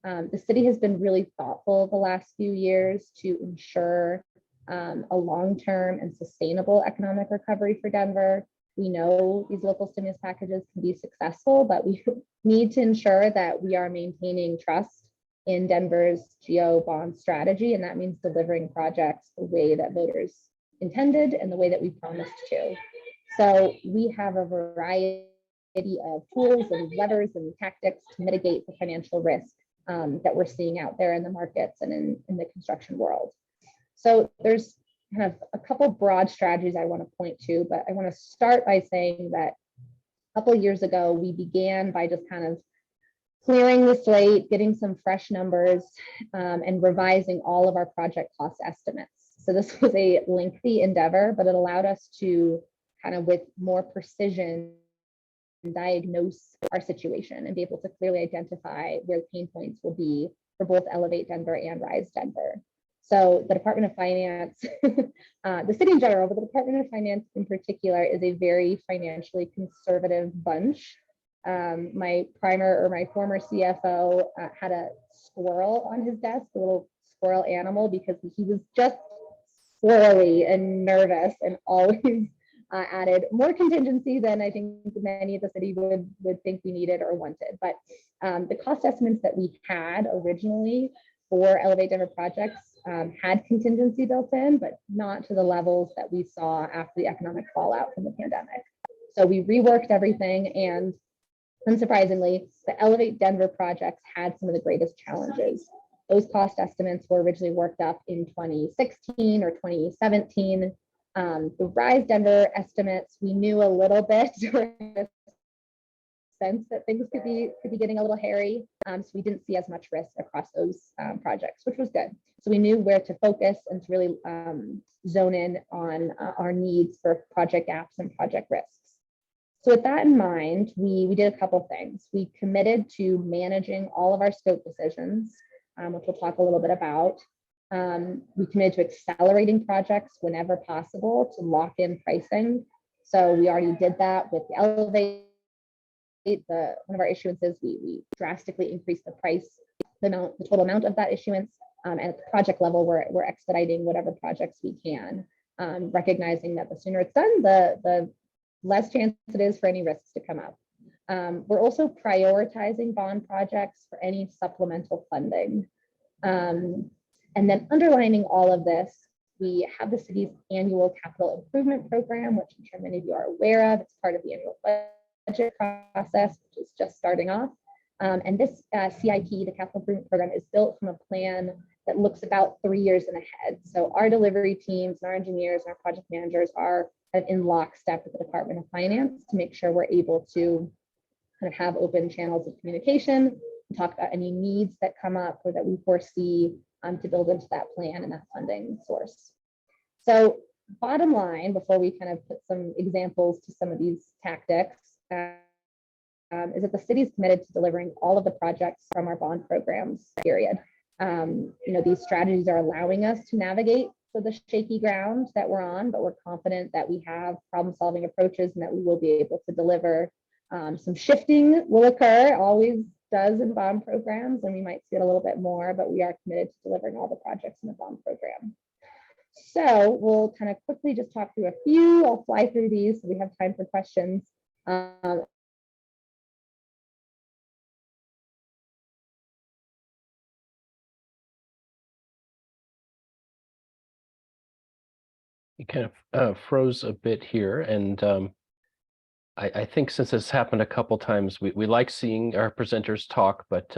the city has been really thoughtful the last few years to ensure a long-term and sustainable economic recovery for Denver. We know these local stimulus packages can be successful, but we need to ensure that we are maintaining trust in Denver's geo bond strategy, and that means delivering projects the way that voters intended and the way that we promised to. So we have a variety of tools and levers and tactics to mitigate the financial risk that we're seeing out there in the markets and in the construction world. So there's kind of a couple broad strategies I want to point to, but I want to start by saying that a couple of years ago, we began by just kind of clearing the slate, getting some fresh numbers, and revising all of our project cost estimates. So this was a lengthy endeavor, but it allowed us to kind of with more precision diagnose our situation and be able to clearly identify where pain points will be for both Elevate Denver and Rise Denver. So the Department of Finance, the city in general, but the Department of Finance in particular is a very financially conservative bunch. My former CFO had a squirrel on his desk, a little squirrel animal, because he was just squirrely and nervous and always added more contingency than I think many of the city would think we needed or wanted. But the cost estimates that we had originally for Elevate Denver projects had contingency built in, but not to the levels that we saw after the economic fallout from the pandemic. So we reworked everything, and unsurprisingly, the Elevate Denver projects had some of the greatest challenges. Those cost estimates were originally worked up in 2016 or 2017. The Rise Denver estimates, we knew a little bit sense that things could be getting a little hairy. So we didn't see as much risk across those projects, which was good. So we knew where to focus and to really zone in on our needs for project gaps and project risks. So with that in mind, we did a couple things. We committed to managing all of our scope decisions, which we'll talk a little bit about. We committed to accelerating projects whenever possible to lock in pricing. So we already did that with the Elevate. One of our issuances, we drastically increased the price, the total amount of that issuance. And at the project level, we're expediting whatever projects we can, recognizing that the sooner it's done, the less chance it is for any risks to come up. We're also prioritizing bond projects for any supplemental funding. And then underlining all of this, we have the city's annual capital improvement program, which I'm sure many of you are aware of. It's part of the annual budget process, which is just starting off. And this CIP, the capital improvement program, is built from a plan that looks about 3 years ahead. So our delivery teams and our engineers and our project managers are in lockstep with the Department of Finance to make sure we're able to kind of have open channels of communication, talk about any needs that come up or that we foresee to build into that plan and that funding source. So bottom line, before we kind of put some examples to some of these tactics, is that the city is committed to delivering all of the projects from our bond programs, period. These strategies are allowing us to navigate for the shaky ground that we're on, but we're confident that we have problem-solving approaches and that we will be able to deliver. Some shifting will occur, always does in bond programs, and we might see it a little bit more, but we are committed to delivering all the projects in the bond program. So we'll kind of quickly just talk through a few. I'll fly through these so we have time for questions. You kind of froze a bit here, and I think since this happened a couple times, we like seeing our presenters talk, but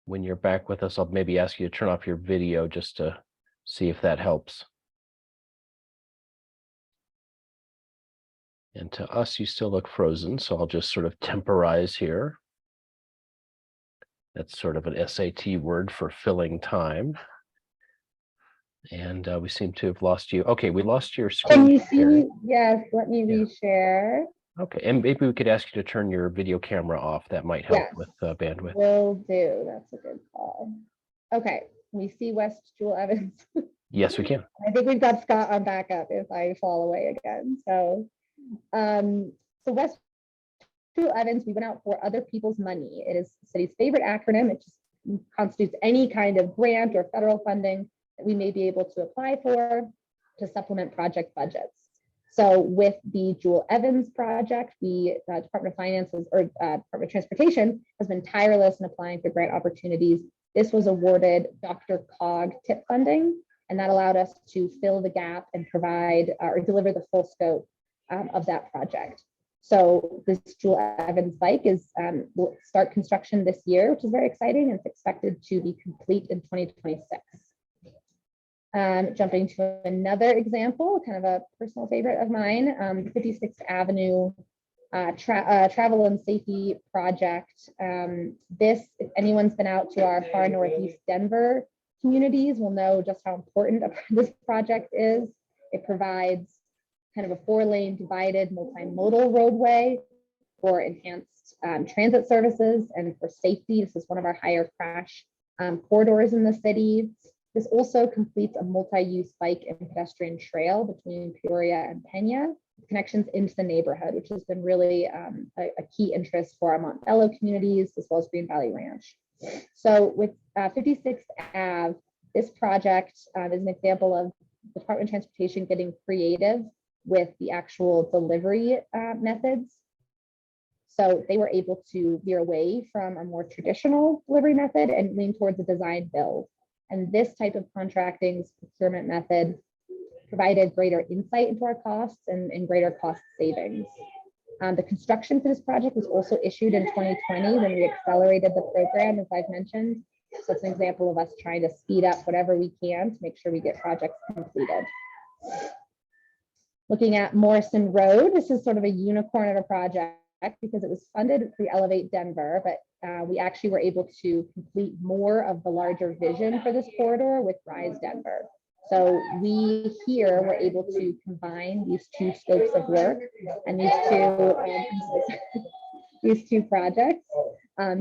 when you're back with us, I'll maybe ask you to turn off your video just to see if that helps. And to us, you still look frozen, so I'll just sort of temporize here. That's sort of an SAT word for filling time. And we seem to have lost you. Okay, we lost your screen. Can you see sharing. me? Yes, let me Yeah. reshare. Okay, and maybe we could ask you to turn your video camera off. That might help Yes. with bandwidth. Will do. That's a good call. Okay, we see West Jewel Evans. Yes, we can. I think we've got Scott on backup if I fall away again. So West Jewel Evans, we went out for other people's money. It is the city's favorite acronym. It just constitutes any kind of grant or federal funding that we may be able to apply for to supplement project budgets. So with the Jewel Evans project, the Department of Finances or Department of Transportation has been tireless in applying for grant opportunities. This was awarded Dr. Cog tip funding, and that allowed us to fill the gap and provide or deliver the full scope of that project. So this Jewel Evans bike will start construction this year, which is very exciting, and it's expected to be complete in 2026. Jumping to another example, kind of a personal favorite of mine, 56th Avenue Travel and Safety Project. This, if anyone's been out to our far northeast Denver communities, will know just how important this project is. It provides kind of a 4-lane divided multimodal roadway for enhanced transit services and for safety. This is one of our higher crash corridors in the city. This also completes a multi-use bike and pedestrian trail between Peoria and Pena, connections into the neighborhood, which has been really a key interest for our Montello communities, as well as Green Valley Ranch. So with 56th Ave, this project is an example of the Department of Transportation getting creative with the actual delivery methods. So they were able to veer away from a more traditional delivery method and lean towards a design build. And this type of contracting procurement method provided greater insight into our costs and greater cost savings. The construction for this project was also issued in 2020 when we accelerated the program, as I've mentioned. So it's an example of us trying to speed up whatever we can to make sure we get projects completed. Looking at Morrison Road, this is sort of a unicorn of a project because it was funded through Elevate Denver, but we actually were able to complete more of the larger vision for this corridor with Rise Denver. So we here were able to combine these two scopes of work and these two projects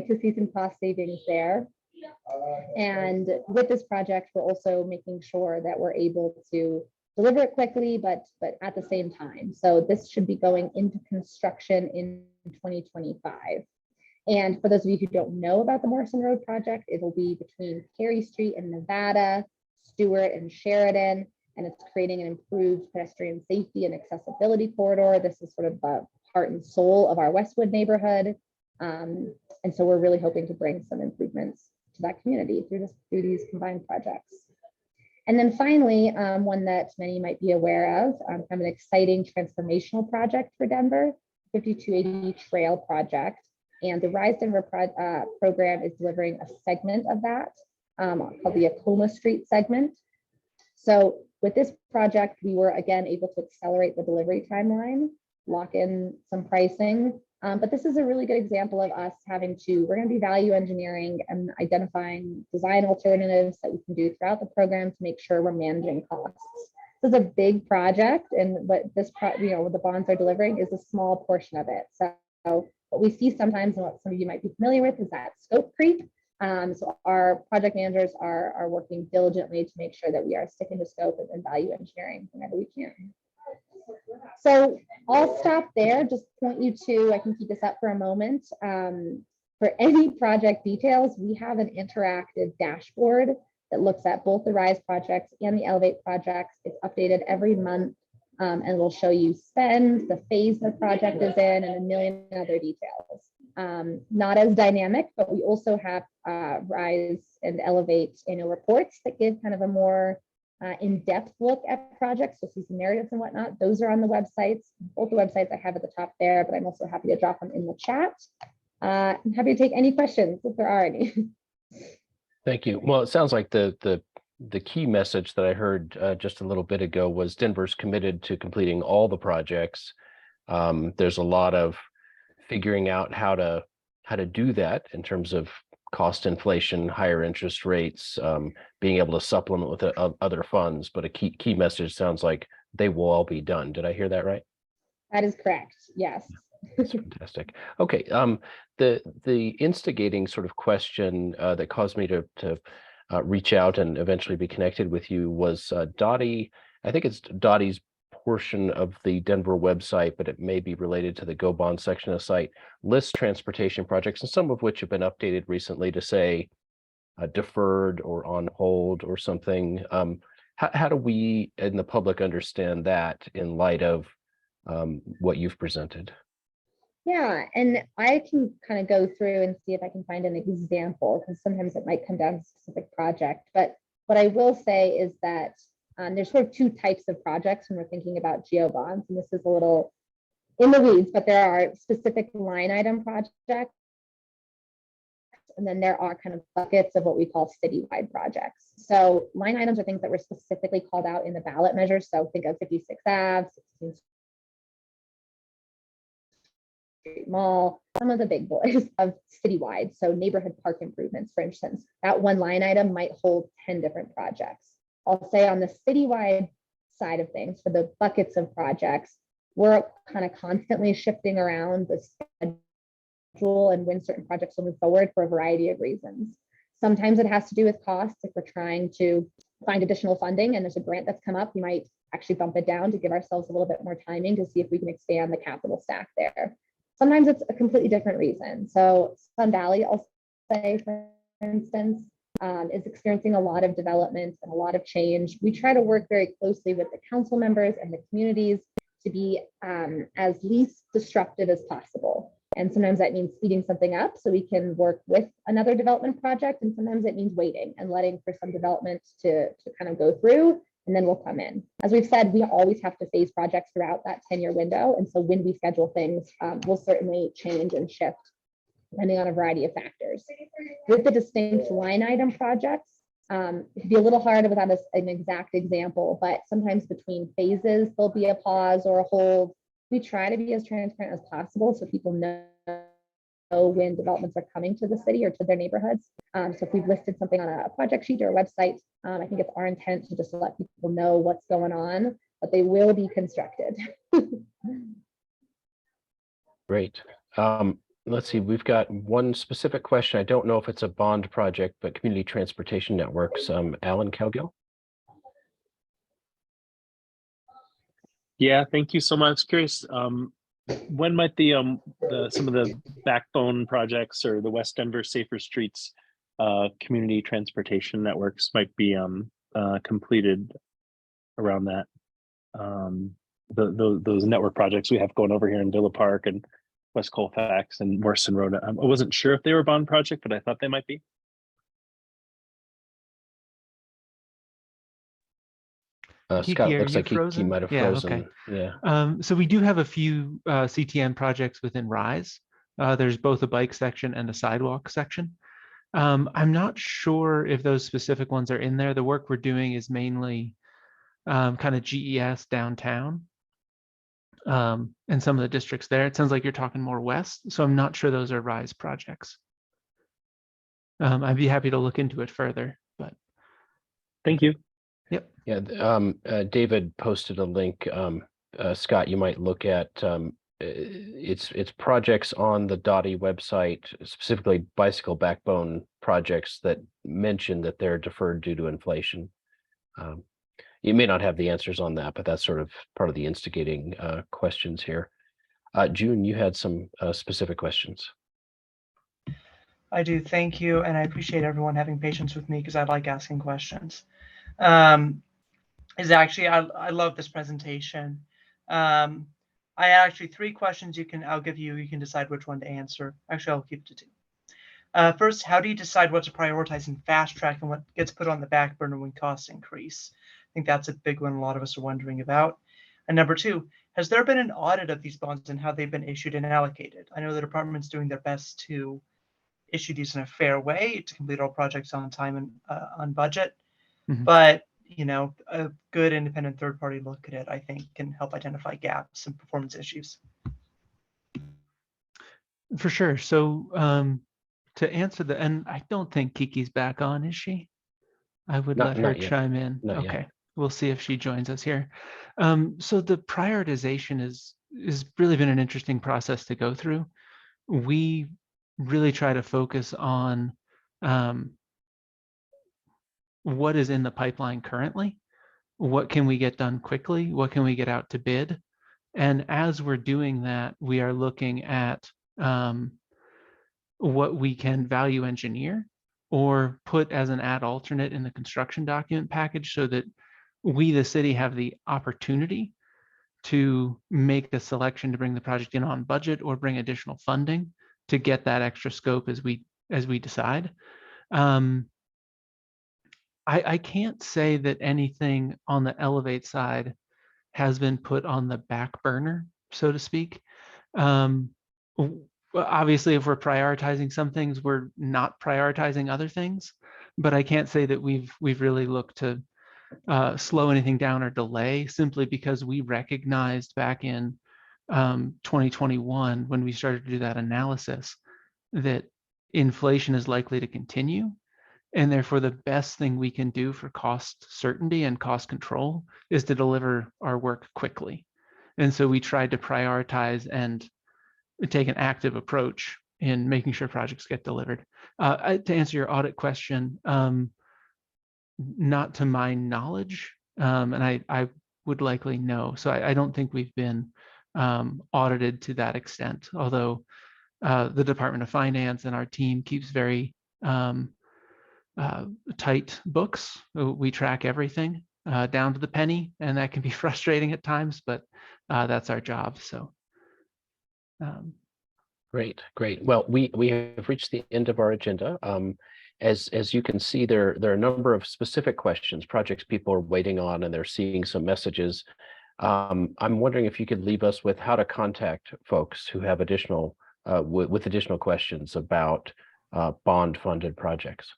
to see some cost savings there. And with this project, we're also making sure that we're able to deliver it quickly, but at the same time. So this should be going into construction in 2025. And for those of you who don't know about the Morrison Road project, it'll be between Cary Street and Nevada, Stewart and Sheridan, and it's creating an improved pedestrian safety and accessibility corridor. This is sort of the heart and soul of our Westwood neighborhood. And so we're really hoping to bring some improvements to that community through these combined projects. And then finally, one that many might be aware of, kind of an exciting transformational project for Denver, 5280 Trail Project. And the Rise Denver program is delivering a segment of that called the Acoma Street segment. So with this project, we were again able to accelerate the delivery timeline, lock in some pricing. But this is a really good example of us we're going to be value engineering and identifying design alternatives that we can do throughout the program to make sure we're managing costs. This is a big project, and what what the bonds are delivering is a small portion of it. So what we see sometimes, and what some of you might be familiar with, is that scope creep. So our project managers are working diligently to make sure that we are sticking to scope and value engineering whenever we can. So I'll stop there, just point you to, I can keep this up for a moment. For any project details, we have an interactive dashboard that looks at both the RISE projects and the Elevate projects. It's updated every month, and it'll show you spend, the phase the project is in, and a million other details. Not as dynamic, but we also have RISE and Elevate annual reports that give kind of a more in-depth look at projects, so see some narratives and whatnot. Those are on the websites. Both the websites I have at the top there, but I'm also happy to drop them in the chat. I'm happy to take any questions if there are any. Thank you. Well, it sounds like the key message that I heard just a little bit ago was Denver's committed to completing all the projects. There's a lot of figuring out how to do that in terms of cost inflation, higher interest rates, being able to supplement with other funds. But a key message sounds like they will all be done. Did I hear that right? That is correct. Yes. That's fantastic. Okay. The instigating sort of question that caused me to reach out and eventually be connected with you was DOTI. I think it's DOTI's portion of the Denver website, but it may be related to the Go Bond section of the site, lists transportation projects, and some of which have been updated recently to say deferred or on hold or something. How do we in the public understand that in light of what you've presented? Yeah, and I can kind of go through and see if I can find an example, because sometimes it might come down to a specific project. But what I will say is that there's sort of two types of projects when we're thinking about geo bonds, and this is a little in the weeds, but there are specific line item projects, and then there are kind of buckets of what we call citywide projects. So line items are things that were specifically called out in the ballot measure. So think of 56 Ave, 16th Street Mall, some of the big boys of citywide. So neighborhood park improvements, for instance, that one line item might hold 10 different projects. I'll say on the citywide side of things, for the buckets of projects, we're kind of constantly shifting around the schedule and when certain projects will move forward for a variety of reasons. Sometimes it has to do with costs. If we're trying to find additional funding and there's a grant that's come up, we might actually bump it down to give ourselves a little bit more timing to see if we can expand the capital stack there. Sometimes it's a completely different reason. So Sun Valley, I'll say, for instance, is experiencing a lot of development and a lot of change. We try to work very closely with the council members and the communities to be as least disruptive as possible. And sometimes that means speeding something up so we can work with another development project. And sometimes it means waiting and letting for some development to kind of go through, and then we'll come in. As we've said, we always have to phase projects throughout that 10-year window. And so when we schedule things, we'll certainly change and shift depending on a variety of factors. With the distinct line item projects, it can be a little hard without an exact example, but sometimes between phases, there'll be a pause or a hold. We try to be as transparent as possible so people know when developments are coming to the city or to their neighborhoods. So if we've listed something on a project sheet or a website, I think it's our intent to just let people know what's going on, but they will be constructed. Great. Let's see, we've got one specific question. I don't know if it's a bond project, but community transportation networks. Alan Cowgill. Yeah, thank you so much. Curious, when might some of the backbone projects or the West Denver Safer Streets community transportation networks might be completed around that? Those network projects we have going over here in Villa Park and West Colfax and Morrison Road. I wasn't sure if they were a bond project, but I thought they might be. Kiki, Scott, are looks you like Kiki might have frozen. Yeah. So we do have a few CTN projects within RISE. There's both a bike section and a sidewalk section. I'm not sure if those specific ones are in there. The work we're doing is mainly kind of GES downtown and some of the districts there. It sounds like you're talking more west, so I'm not sure those are RISE projects. I'd be happy to look into it further, but. Thank you. Yep. Yeah. David posted a link. Scott, you might look at it's projects on the DOTI website, specifically bicycle backbone projects that mention that they're deferred due to inflation. You may not have the answers on that, but that's sort of part of the instigating questions here. June, you had some specific questions. I do, thank you, and I appreciate everyone having patience with me because I like asking questions. Is actually I love this presentation. I actually 3 questions I'll give you. You can decide which one to answer. Actually, I'll keep it to 2. First, how do you decide what to prioritize in fast track and what gets put on the back burner when costs increase? I think that's a big one a lot of us are wondering about. And number two, has there been an audit of these bonds and how they've been issued and allocated? I know the department's doing their best to issue these in a fair way to complete all projects on time and on budget. Mhm. But, you know, a good independent third party look at it, I think, can help identify gaps and performance issues. For sure. So to answer and I don't think Kiki's back on, is she? I would let her Not yet. chime in. Not yet. Okay, we'll see if she joins us here. So the prioritization is really been an interesting process to go through. We really try to focus on what is in the pipeline currently, what can we get done quickly, what can we get out to bid, and as we're doing that, we are looking at what we can value engineer or put as an add alternate in the construction document package so that we, the city, have the opportunity to make the selection to bring the project in on budget or bring additional funding to get that extra scope as we decide. I can't say that anything on the Elevate side has been put on the back burner, so to speak. Obviously, if we're prioritizing some things, we're not prioritizing other things. But I can't say that we've really looked to slow anything down or delay, simply because we recognized back in 2021, when we started to do that analysis, that inflation is likely to continue. And therefore, the best thing we can do for cost certainty and cost control is to deliver our work quickly. And so we tried to prioritize and take an active approach in making sure projects get delivered. To answer your audit question, not to my knowledge, and I would likely know. So I don't think we've been audited to that extent, although the Department of Finance and our team keeps very tight books. We track everything down to the penny, and that can be frustrating at times, but that's our job. So. Great. Well, we have reached the end of our agenda. As you can see, there are a number of specific questions, projects people are waiting on, and they're seeing some messages. I'm wondering if you could leave us with how to contact folks who have additional with additional questions about bond-funded projects.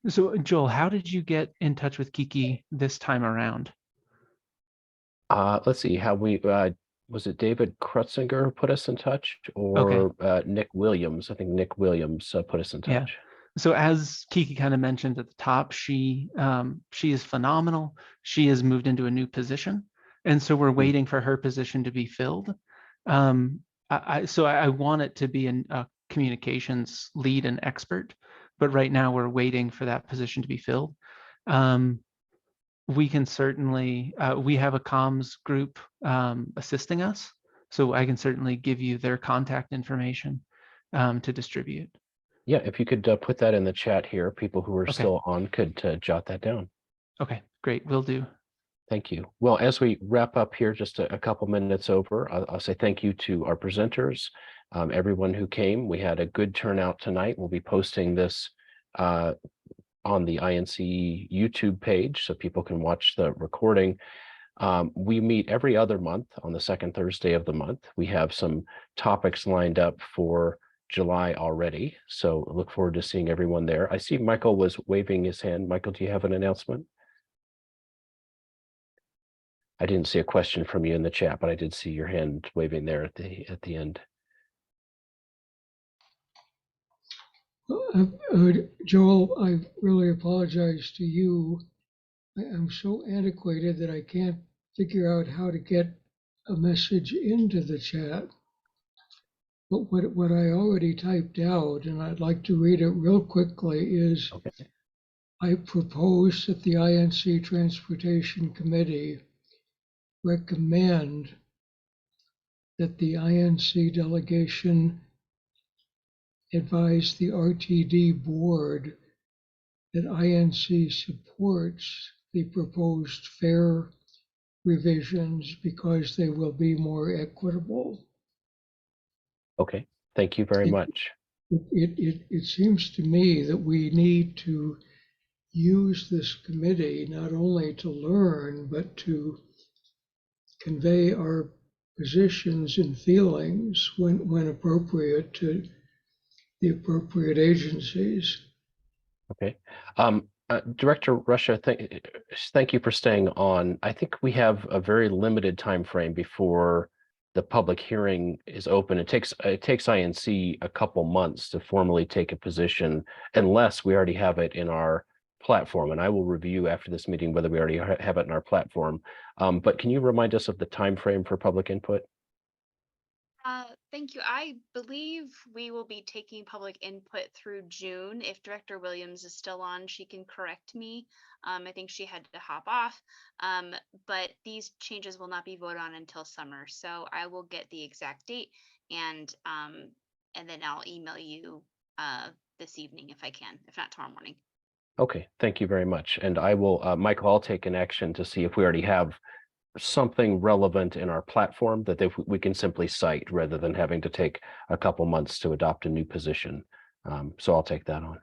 So, Joel, how did you get in touch with Kiki this time around? Let's see, how we was it David Krutzinger who put us in touch, or Nick Williams? I think Nick Williams put us in touch. Yeah. So as Kiki kind of mentioned at the top, she is phenomenal. She has moved into a new position, and so we're waiting for her position to be filled. I want it to be a communications lead and expert, but right now we're waiting for that position to be filled. We can certainly, we have a comms group assisting us, so I can certainly give you their contact information to distribute. Yeah, if you could put that in the chat here, people who are still on could jot that down. Okay, great, will do. Thank you. Well, as we wrap up here, just a couple minutes over, I'll say thank you to our presenters, everyone who came. We had a good turnout tonight. We'll be posting this on the INC YouTube page so people can watch the recording. We meet every other month on the second Thursday of the month. We have some topics lined up for July already, so look forward to seeing everyone there. I see Michael was waving his hand. Michael, do you have an announcement? I didn't see a question from you in the chat, but I did see your hand waving there at the end. Joel, I really apologize to you. I am so antiquated that I can't figure out how to get a message into the chat. But what I already typed out, and I'd like to read it real quickly, is I propose that the INC Transportation Committee recommend that the INC delegation advise the RTD board that INC supports the proposed fare revisions because they will be more equitable. Okay, thank you very much. It seems to me that we need to use this committee not only to learn, but to convey our positions and feelings when appropriate to the appropriate agencies. Okay. Director Ruscha, thank you for staying on. I think we have a very limited time frame before the public hearing is open. It takes INC a couple months to formally take a position unless we already have it in our platform. And I will review after this meeting whether we already have it in our platform. But can you remind us of the time frame for public input? Thank you. I believe we will be taking public input through June. If Director Williams is still on, she can correct me. I think she had to hop off, but these changes will not be voted on until summer. So I will get the exact date and then I'll email you this evening if I can, if not tomorrow morning. Okay, thank you very much. And I will, Michael, I'll take an action to see if we already have something relevant in our platform that we can simply cite rather than having to take a couple months to adopt a new position. So I'll take that on.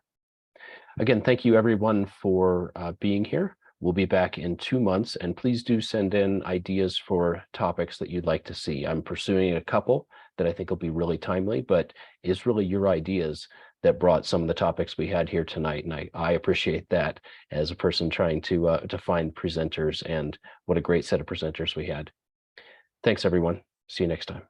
Again, thank you everyone for being here. We'll be back in 2 months, and please do send in ideas for topics that you'd like to see. I'm pursuing a couple that I think will be really timely, but it's really your ideas that brought some of the topics we had here tonight. And I appreciate that as a person trying to find presenters, and what a great set of presenters we had. Thanks, everyone. See you next time.